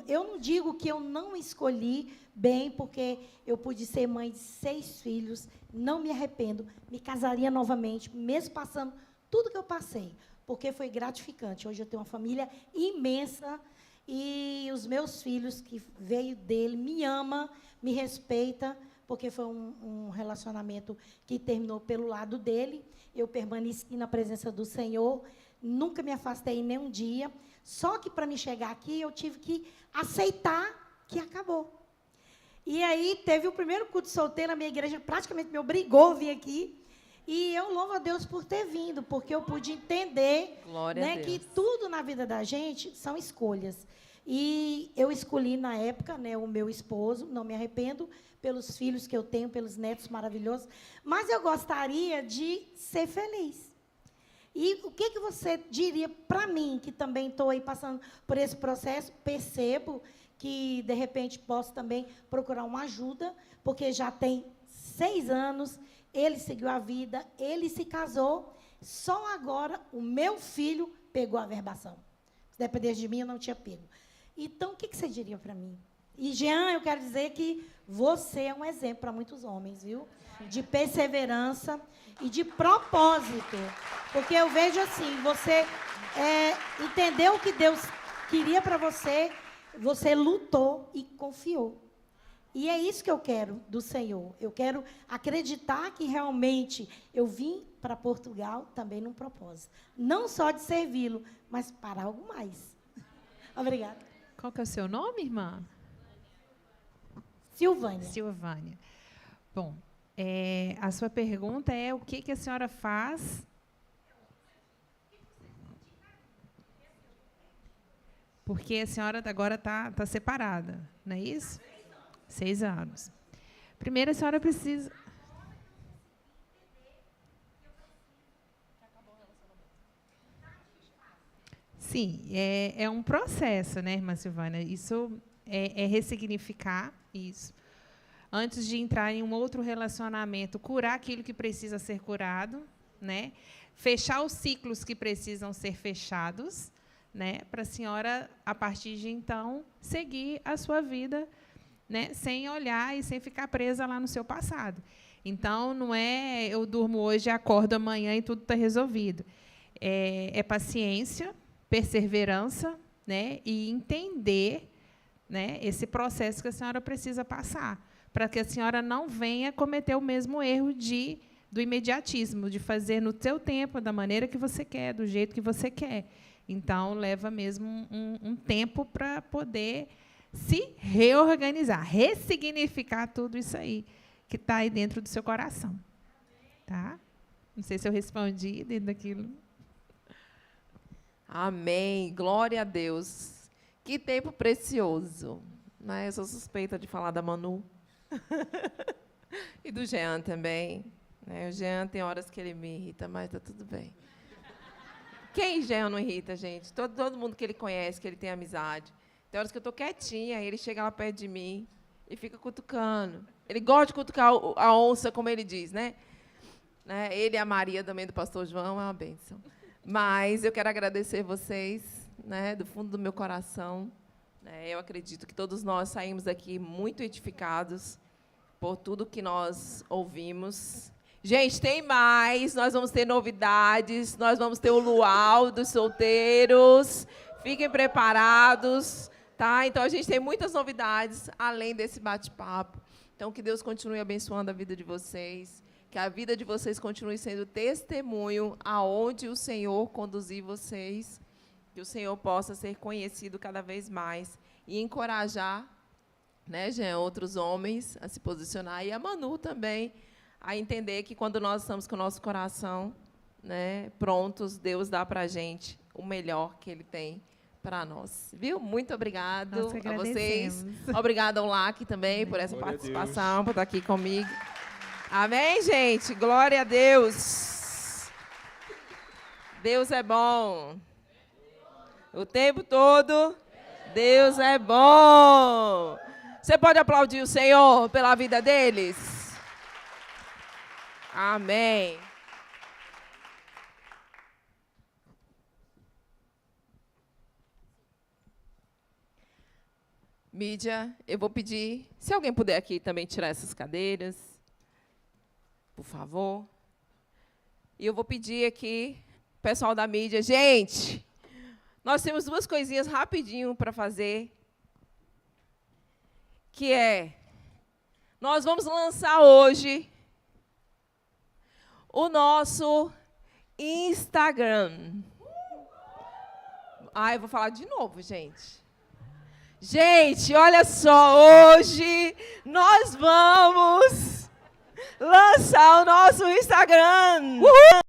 Eu não digo que eu não escolhi bem, porque eu pude ser mãe de 6 filhos, não me arrependo, me casaria novamente, mesmo passando tudo que eu passei, porque foi gratificante. Hoje eu tenho uma família imensa e os meus filhos, que veio dele, me ama, me respeita, porque foi um relacionamento que terminou pelo lado dele. Eu permaneci na presença do Senhor, nunca me afastei em nenhum dia. Só que, para me chegar aqui, eu tive que aceitar que acabou. E aí, teve o primeiro culto solteiro, a minha igreja praticamente me obrigou a vir aqui. E eu louvo a Deus por ter vindo, porque eu pude entender, né, que tudo na vida da gente são escolhas. E eu escolhi, na época, né, o meu esposo, não me arrependo, pelos filhos que eu tenho, pelos netos maravilhosos, mas eu gostaria de ser feliz. E o que você diria para mim, que também estou aí passando por esse processo, percebo que, de repente, posso também procurar uma ajuda, porque já tem 6 anos, ele seguiu a vida, ele se casou, só agora o meu filho pegou a averbação. Se dependesse de mim, eu não tinha pego. Então, o que você diria para mim? E, Jean, eu quero dizer que você é um exemplo para muitos homens, viu? De perseverança e de propósito. Porque eu vejo assim, você entendeu o que Deus queria para você, você lutou e confiou. E é isso que eu quero do Senhor. Eu quero acreditar que realmente eu vim para Portugal também num propósito. Não só de servi-lo, mas para algo mais. Obrigada. Qual que é o seu nome, irmã? Silvânia. Silvânia. Bom, a sua pergunta é o que a senhora faz... Porque a senhora agora está separada, não é isso? 6 anos. Primeiro, a senhora precisa... Sim, é um processo, né, irmã Silvânia? Isso é ressignificar isso. Antes de entrar em um outro relacionamento, curar aquilo que precisa ser curado, né? Fechar os ciclos que precisam ser fechados, né, para a senhora, a partir de então, seguir a sua vida, né, sem olhar e sem ficar presa lá no seu passado. Então, não é eu durmo hoje, acordo amanhã e tudo está resolvido. É paciência, perseverança, né, e entender, né, esse processo que a senhora precisa passar, para que a senhora não venha cometer o mesmo erro do imediatismo, de fazer no seu tempo, da maneira que você quer, do jeito que você quer. Então, leva mesmo um tempo para poder se reorganizar, ressignificar tudo isso aí que está aí dentro do seu coração. Tá? Não sei se eu respondi dentro daquilo. Amém. Glória a Deus. Que tempo precioso. Né? Eu sou suspeita de falar da Manu. E do Jean também. Né? O Jean tem horas que ele me irrita, mas está tudo bem. Quem Jean não irrita, gente? Todo mundo que ele conhece, que ele tem amizade. Tem horas que eu estou quietinha, e ele chega lá perto de mim e fica cutucando. Ele gosta de cutucar a onça, como ele diz, né? Ele e a Maria, também, do pastor João, é uma bênção. Mas eu quero agradecer vocês, né, do fundo do meu coração. Eu acredito que todos nós saímos daqui muito edificados por tudo que nós ouvimos. Gente, tem mais, nós vamos ter novidades, nós vamos ter o luau dos solteiros, fiquem preparados, tá? Então, a gente tem muitas novidades, além desse bate-papo. Então, que Deus continue abençoando a vida de vocês, que a vida de vocês continue sendo testemunho aonde o Senhor conduzir vocês, que o Senhor possa ser conhecido cada vez mais e encorajar, né, Jean, outros homens a se posicionar, e a Manu também, a entender que quando nós estamos com o nosso coração, né, prontos, Deus dá para a gente o melhor que Ele tem para nós. Viu? Muito obrigado a vocês. Obrigada ao LAC também por essa participação, por estar aqui comigo. Amém, gente? Glória a Deus. Deus é bom. O tempo todo, Deus é bom. Você pode aplaudir o Senhor pela vida deles? Amém. Mídia, eu vou pedir, se alguém puder aqui também tirar essas cadeiras, por favor. E eu vou pedir aqui, pessoal da mídia, gente, nós temos 2 coisinhas rapidinho para fazer, que nós vamos lançar hoje o nosso Instagram. Eu vou falar de novo, gente. Gente, olha só, hoje nós vamos lançar o nosso Instagram. Uhul!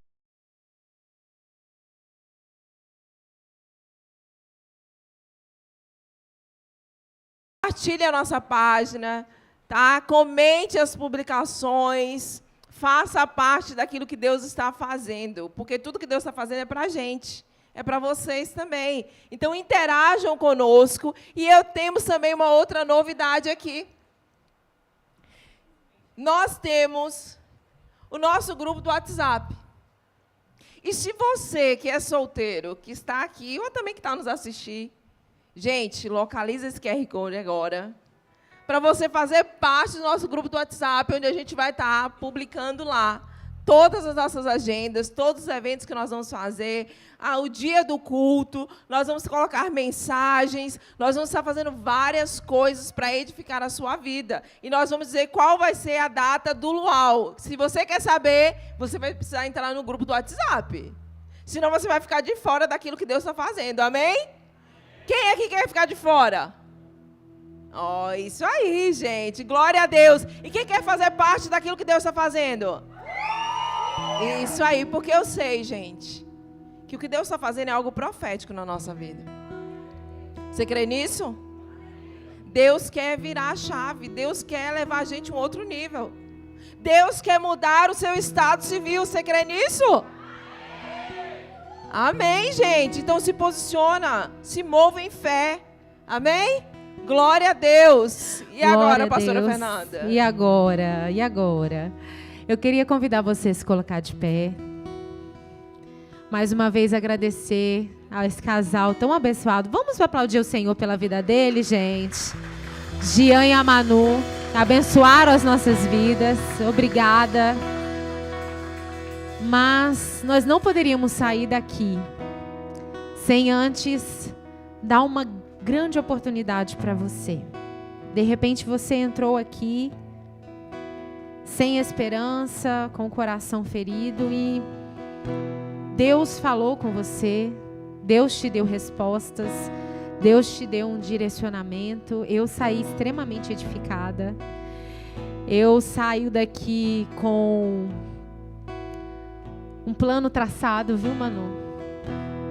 Compartilhe a nossa página, tá? Comente as publicações, faça parte daquilo que Deus está fazendo, porque tudo que Deus está fazendo é para a gente. É para vocês também. Então, interajam conosco. E temos também uma outra novidade aqui. Nós temos o nosso grupo do WhatsApp. E se você que é solteiro, que está aqui, ou também que está nos assistindo, gente, localiza esse QR Code agora. para você fazer parte do nosso grupo do WhatsApp, onde a gente vai estar publicando lá todas as nossas agendas, todos os eventos que nós vamos fazer, o dia do culto, nós vamos colocar mensagens, nós vamos estar fazendo várias coisas para edificar a sua vida. E nós vamos dizer qual vai ser a data do luau. Se você quer saber, você vai precisar entrar no grupo do WhatsApp. Senão você vai ficar de fora daquilo que Deus está fazendo. Amém? Quem aqui quer ficar de fora? Oh, isso aí, gente. Glória a Deus. E quem quer fazer parte daquilo que Deus está fazendo? Isso aí, porque eu sei, gente, que o que Deus está fazendo é algo profético na nossa vida. Você crê nisso? Deus quer virar a chave. Deus quer levar a gente a um outro nível. Deus quer mudar o seu estado civil. Você crê nisso? Amém, gente. Então se posiciona, se mova em fé. Amém? Glória a Deus. E agora, pastora Fernanda? E agora? E agora? Eu queria convidar você a se colocar de pé. Mais uma vez agradecer a esse casal tão abençoado. Vamos aplaudir o Senhor pela vida dele, gente. Jean e a Manu abençoaram as nossas vidas. Obrigada. Mas nós não poderíamos sair daqui sem antes dar uma grande oportunidade para você. De repente você entrou aqui sem esperança, com o coração ferido e Deus falou com você, Deus te deu respostas, Deus te deu um direcionamento. Eu saí extremamente edificada. Eu saio daqui com um plano traçado, viu, Manu?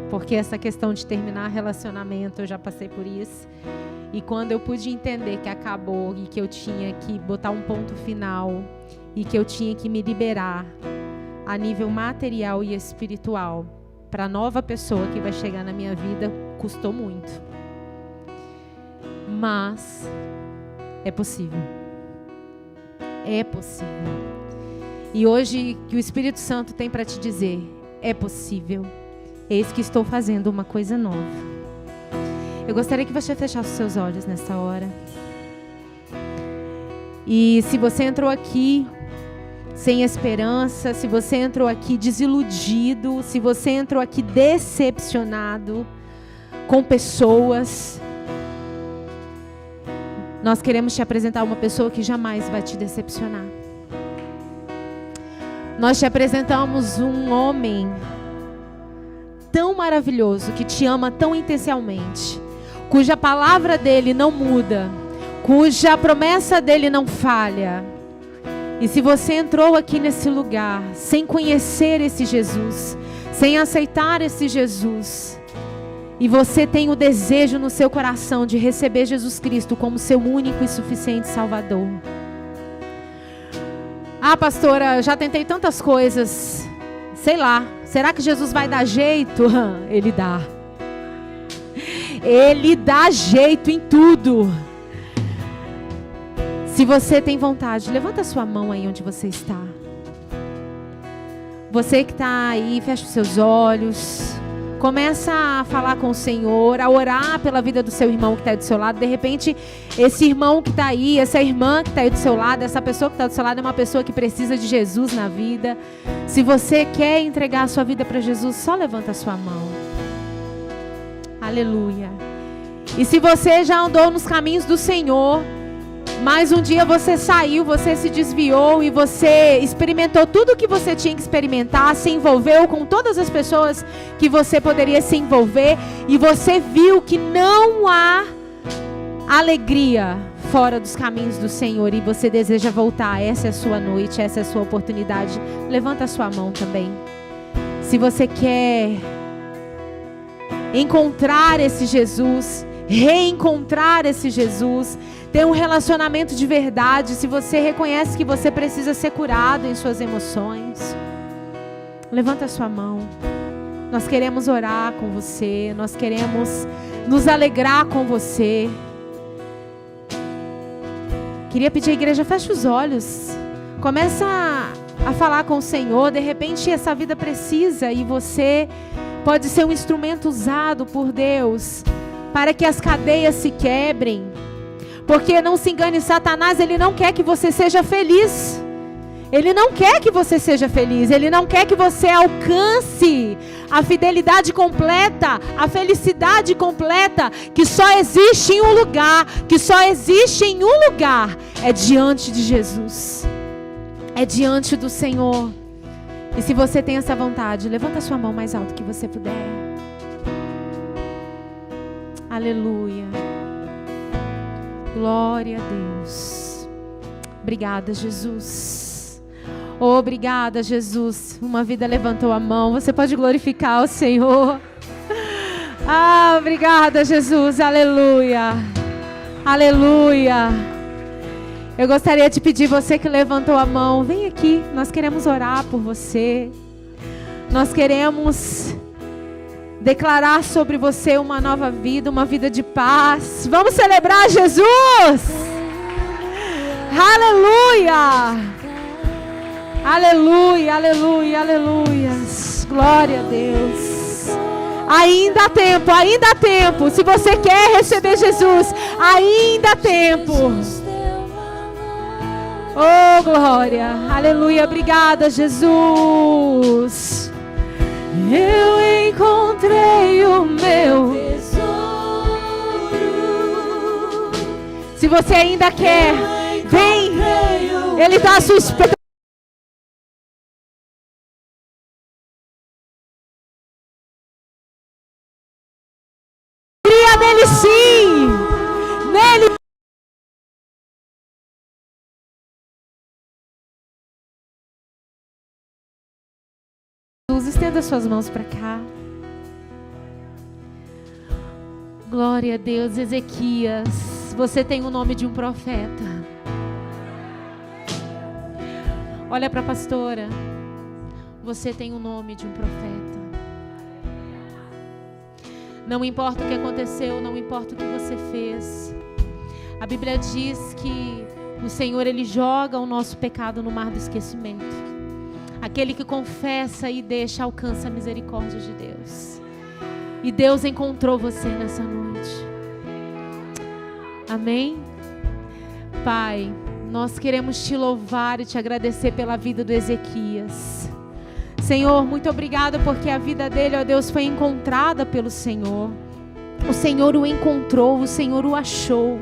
Porque essa questão de terminar relacionamento, eu já passei por isso. E quando eu pude entender que acabou e que eu tinha que botar um ponto final e que eu tinha que me liberar a nível material e espiritual para a nova pessoa que vai chegar na minha vida, custou muito. Mas é possível. É possível. E hoje que o Espírito Santo tem para te dizer, é possível. Eis que estou fazendo uma coisa nova. Eu gostaria que você fechasse os seus olhos nessa hora. E se você entrou aqui sem esperança, se você entrou aqui desiludido, se você entrou aqui decepcionado com pessoas, nós queremos te apresentar uma pessoa que jamais vai te decepcionar. Nós te apresentamos um homem tão maravilhoso, que te ama tão intensamente, cuja palavra dele não muda, cuja promessa dele não falha. E se você entrou aqui nesse lugar sem conhecer esse Jesus, sem aceitar esse Jesus, e você tem o desejo no seu coração de receber Jesus Cristo como seu único e suficiente Salvador. Ah, pastora, já tentei tantas coisas, sei lá, será que Jesus vai dar jeito? Ele dá. Ele dá jeito em tudo. Se você tem vontade, levanta a sua mão aí onde você está. Você que está aí, fecha os seus olhos. Começa a falar com o Senhor, a orar pela vida do seu irmão que está aí do seu lado. De repente, esse irmão que está aí, essa irmã que está aí do seu lado, essa pessoa que está do seu lado é uma pessoa que precisa de Jesus na vida. Se você quer entregar a sua vida para Jesus, só levanta a sua mão. Aleluia. E se você já andou nos caminhos do Senhor, mas um dia você saiu, você se desviou e você experimentou tudo o que você tinha que experimentar, se envolveu com todas as pessoas que você poderia se envolver e você viu que não há alegria fora dos caminhos do Senhor e você deseja voltar, essa é a sua noite, essa é a sua oportunidade. Levanta a sua mão também. Se você quer encontrar esse Jesus, reencontrar esse Jesus, ter um relacionamento de verdade, se você reconhece que você precisa ser curado em suas emoções, levanta a sua mão. Nós queremos orar com você, nós queremos nos alegrar com você. Queria pedir à igreja, feche os olhos, começa a falar com o Senhor. De repente essa vida precisa e você pode ser um instrumento usado por Deus para que as cadeias se quebrem, Porque não se engane, Satanás, ele não quer que você seja feliz. Ele não quer que você seja feliz. Ele não quer que você alcance a fidelidade completa, a felicidade completa, que só existe em um lugar, que só existe em um lugar. É diante de Jesus. É diante do Senhor. E se você tem essa vontade, levanta a sua mão mais alto que você puder. Aleluia. Glória a Deus. Obrigada, Jesus. Obrigada, Jesus. Uma vida levantou a mão. Você pode glorificar o Senhor. Obrigada, Jesus. Aleluia. Aleluia. Eu gostaria de pedir você que levantou a mão, vem aqui. Nós queremos orar por você. Nós queremos declarar sobre você uma nova vida, uma vida de paz. Vamos celebrar Jesus! Aleluia! Aleluia, aleluia, aleluia. Glória a Deus. Ainda há tempo, ainda há tempo. Se você quer receber Jesus, ainda há tempo. Oh, glória. Aleluia, obrigada, Jesus. Eu encontrei o meu tesouro. Se você ainda quer, vem. Ele está à sua expectativa. Nele sim. Nele. Estenda suas mãos para cá. Glória a Deus. Ezequias, você tem o nome de um profeta. Olha para a pastora. Você tem o nome de um profeta. Não importa o que aconteceu, não importa o que você fez. A Bíblia diz que o Senhor, Ele joga o nosso pecado no mar do esquecimento. Aquele que confessa e deixa, alcança a misericórdia de Deus. E Deus encontrou você nessa noite. Amém? Pai, nós queremos te louvar e te agradecer pela vida do Ezequias. Senhor, muito obrigada porque a vida dele, ó Deus, foi encontrada pelo Senhor. O Senhor o encontrou, o Senhor o achou.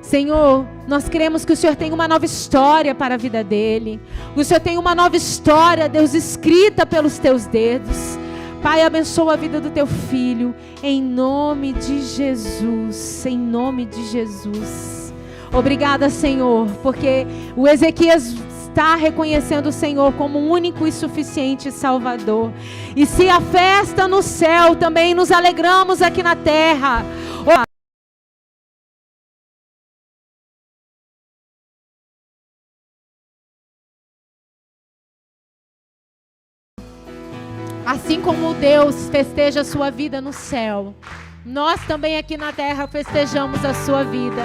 Senhor, nós queremos que o Senhor tenha uma nova história para a vida dele. Que o Senhor tenha uma nova história, Deus, escrita pelos teus dedos. Pai, abençoa a vida do teu filho. Em nome de Jesus. Em nome de Jesus. Obrigada, Senhor, porque o Ezequias está reconhecendo o Senhor como um único e suficiente Salvador. E se a festa no céu, também nos alegramos aqui na terra. Assim como Deus festeja a sua vida no céu, nós também aqui na terra festejamos a sua vida.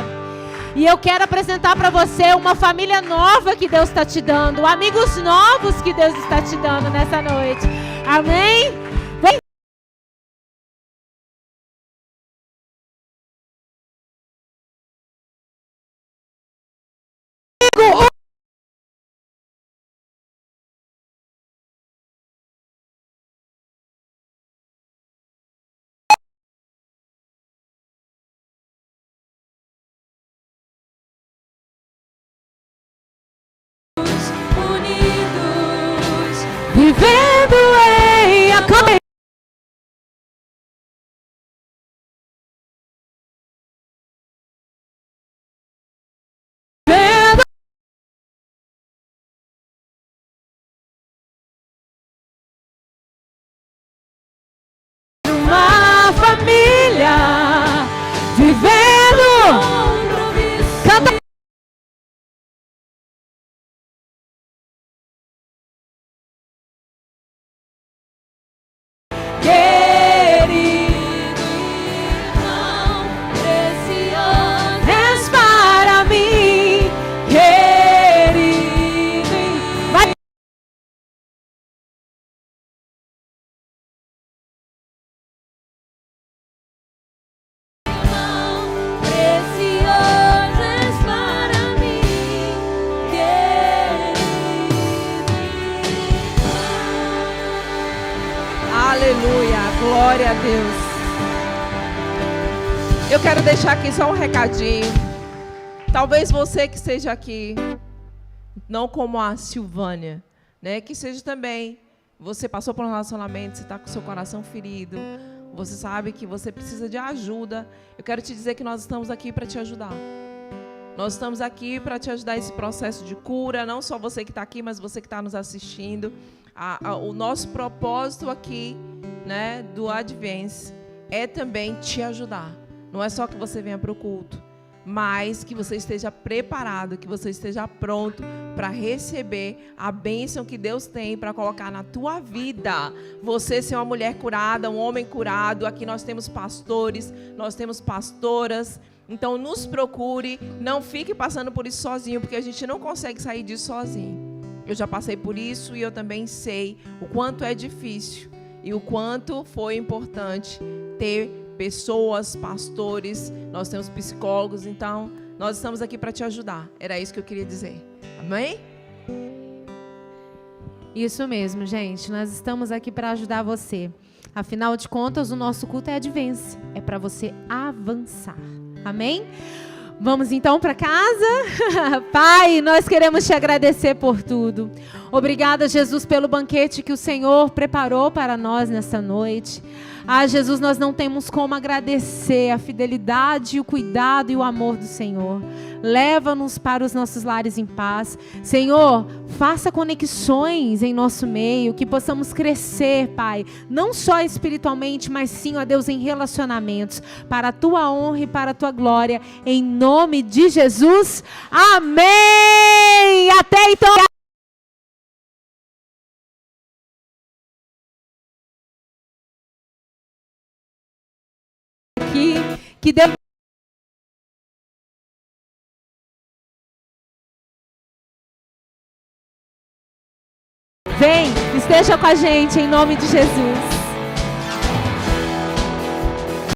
E eu quero apresentar para você uma família nova que Deus está te dando, amigos novos que Deus está te dando nessa noite. Amém? Vem. Vivendo em acolhimento. Uma família vivendo. Canta. Aleluia, glória a Deus. Eu quero deixar aqui só um recadinho. Talvez você que esteja aqui, não como a Silvânia, né, que seja também, você passou por um relacionamento, você está com seu coração ferido, você sabe que você precisa de ajuda. Eu quero te dizer que nós estamos aqui para te ajudar. Nós estamos aqui para te ajudar nesse processo de cura, não só você que está aqui, mas você que está nos assistindo. O nosso propósito aqui, né, do Advance é também te ajudar. Não é só que você venha para o culto, mas que você esteja preparado, que você esteja pronto para receber a bênção que Deus tem para colocar na tua vida. Você ser uma mulher curada, um homem curado. Aqui nós temos pastores, nós temos pastoras. Então nos procure, não fique passando por isso sozinho, porque a gente não consegue sair disso sozinho. Eu já passei por isso e eu também sei o quanto é difícil e o quanto foi importante ter pessoas, pastores, nós temos psicólogos, então nós estamos aqui para te ajudar. Era isso que eu queria dizer. Amém? Isso mesmo, gente. Nós estamos aqui para ajudar você. Afinal de contas, o nosso culto é Advance. É para você avançar. Amém? Vamos então para casa? Pai, nós queremos te agradecer por tudo. Obrigada, Jesus, pelo banquete que o Senhor preparou para nós nessa noite. Ah, Jesus, nós não temos como agradecer a fidelidade, o cuidado e o amor do Senhor. Leva-nos para os nossos lares em paz. Senhor, faça conexões em nosso meio, que possamos crescer, Pai, não só espiritualmente, mas sim, ó Deus, em relacionamentos, para a Tua honra e para a Tua glória, em nome de Jesus. Amém! Até então. Que Deus vem, esteja com a gente em nome de Jesus.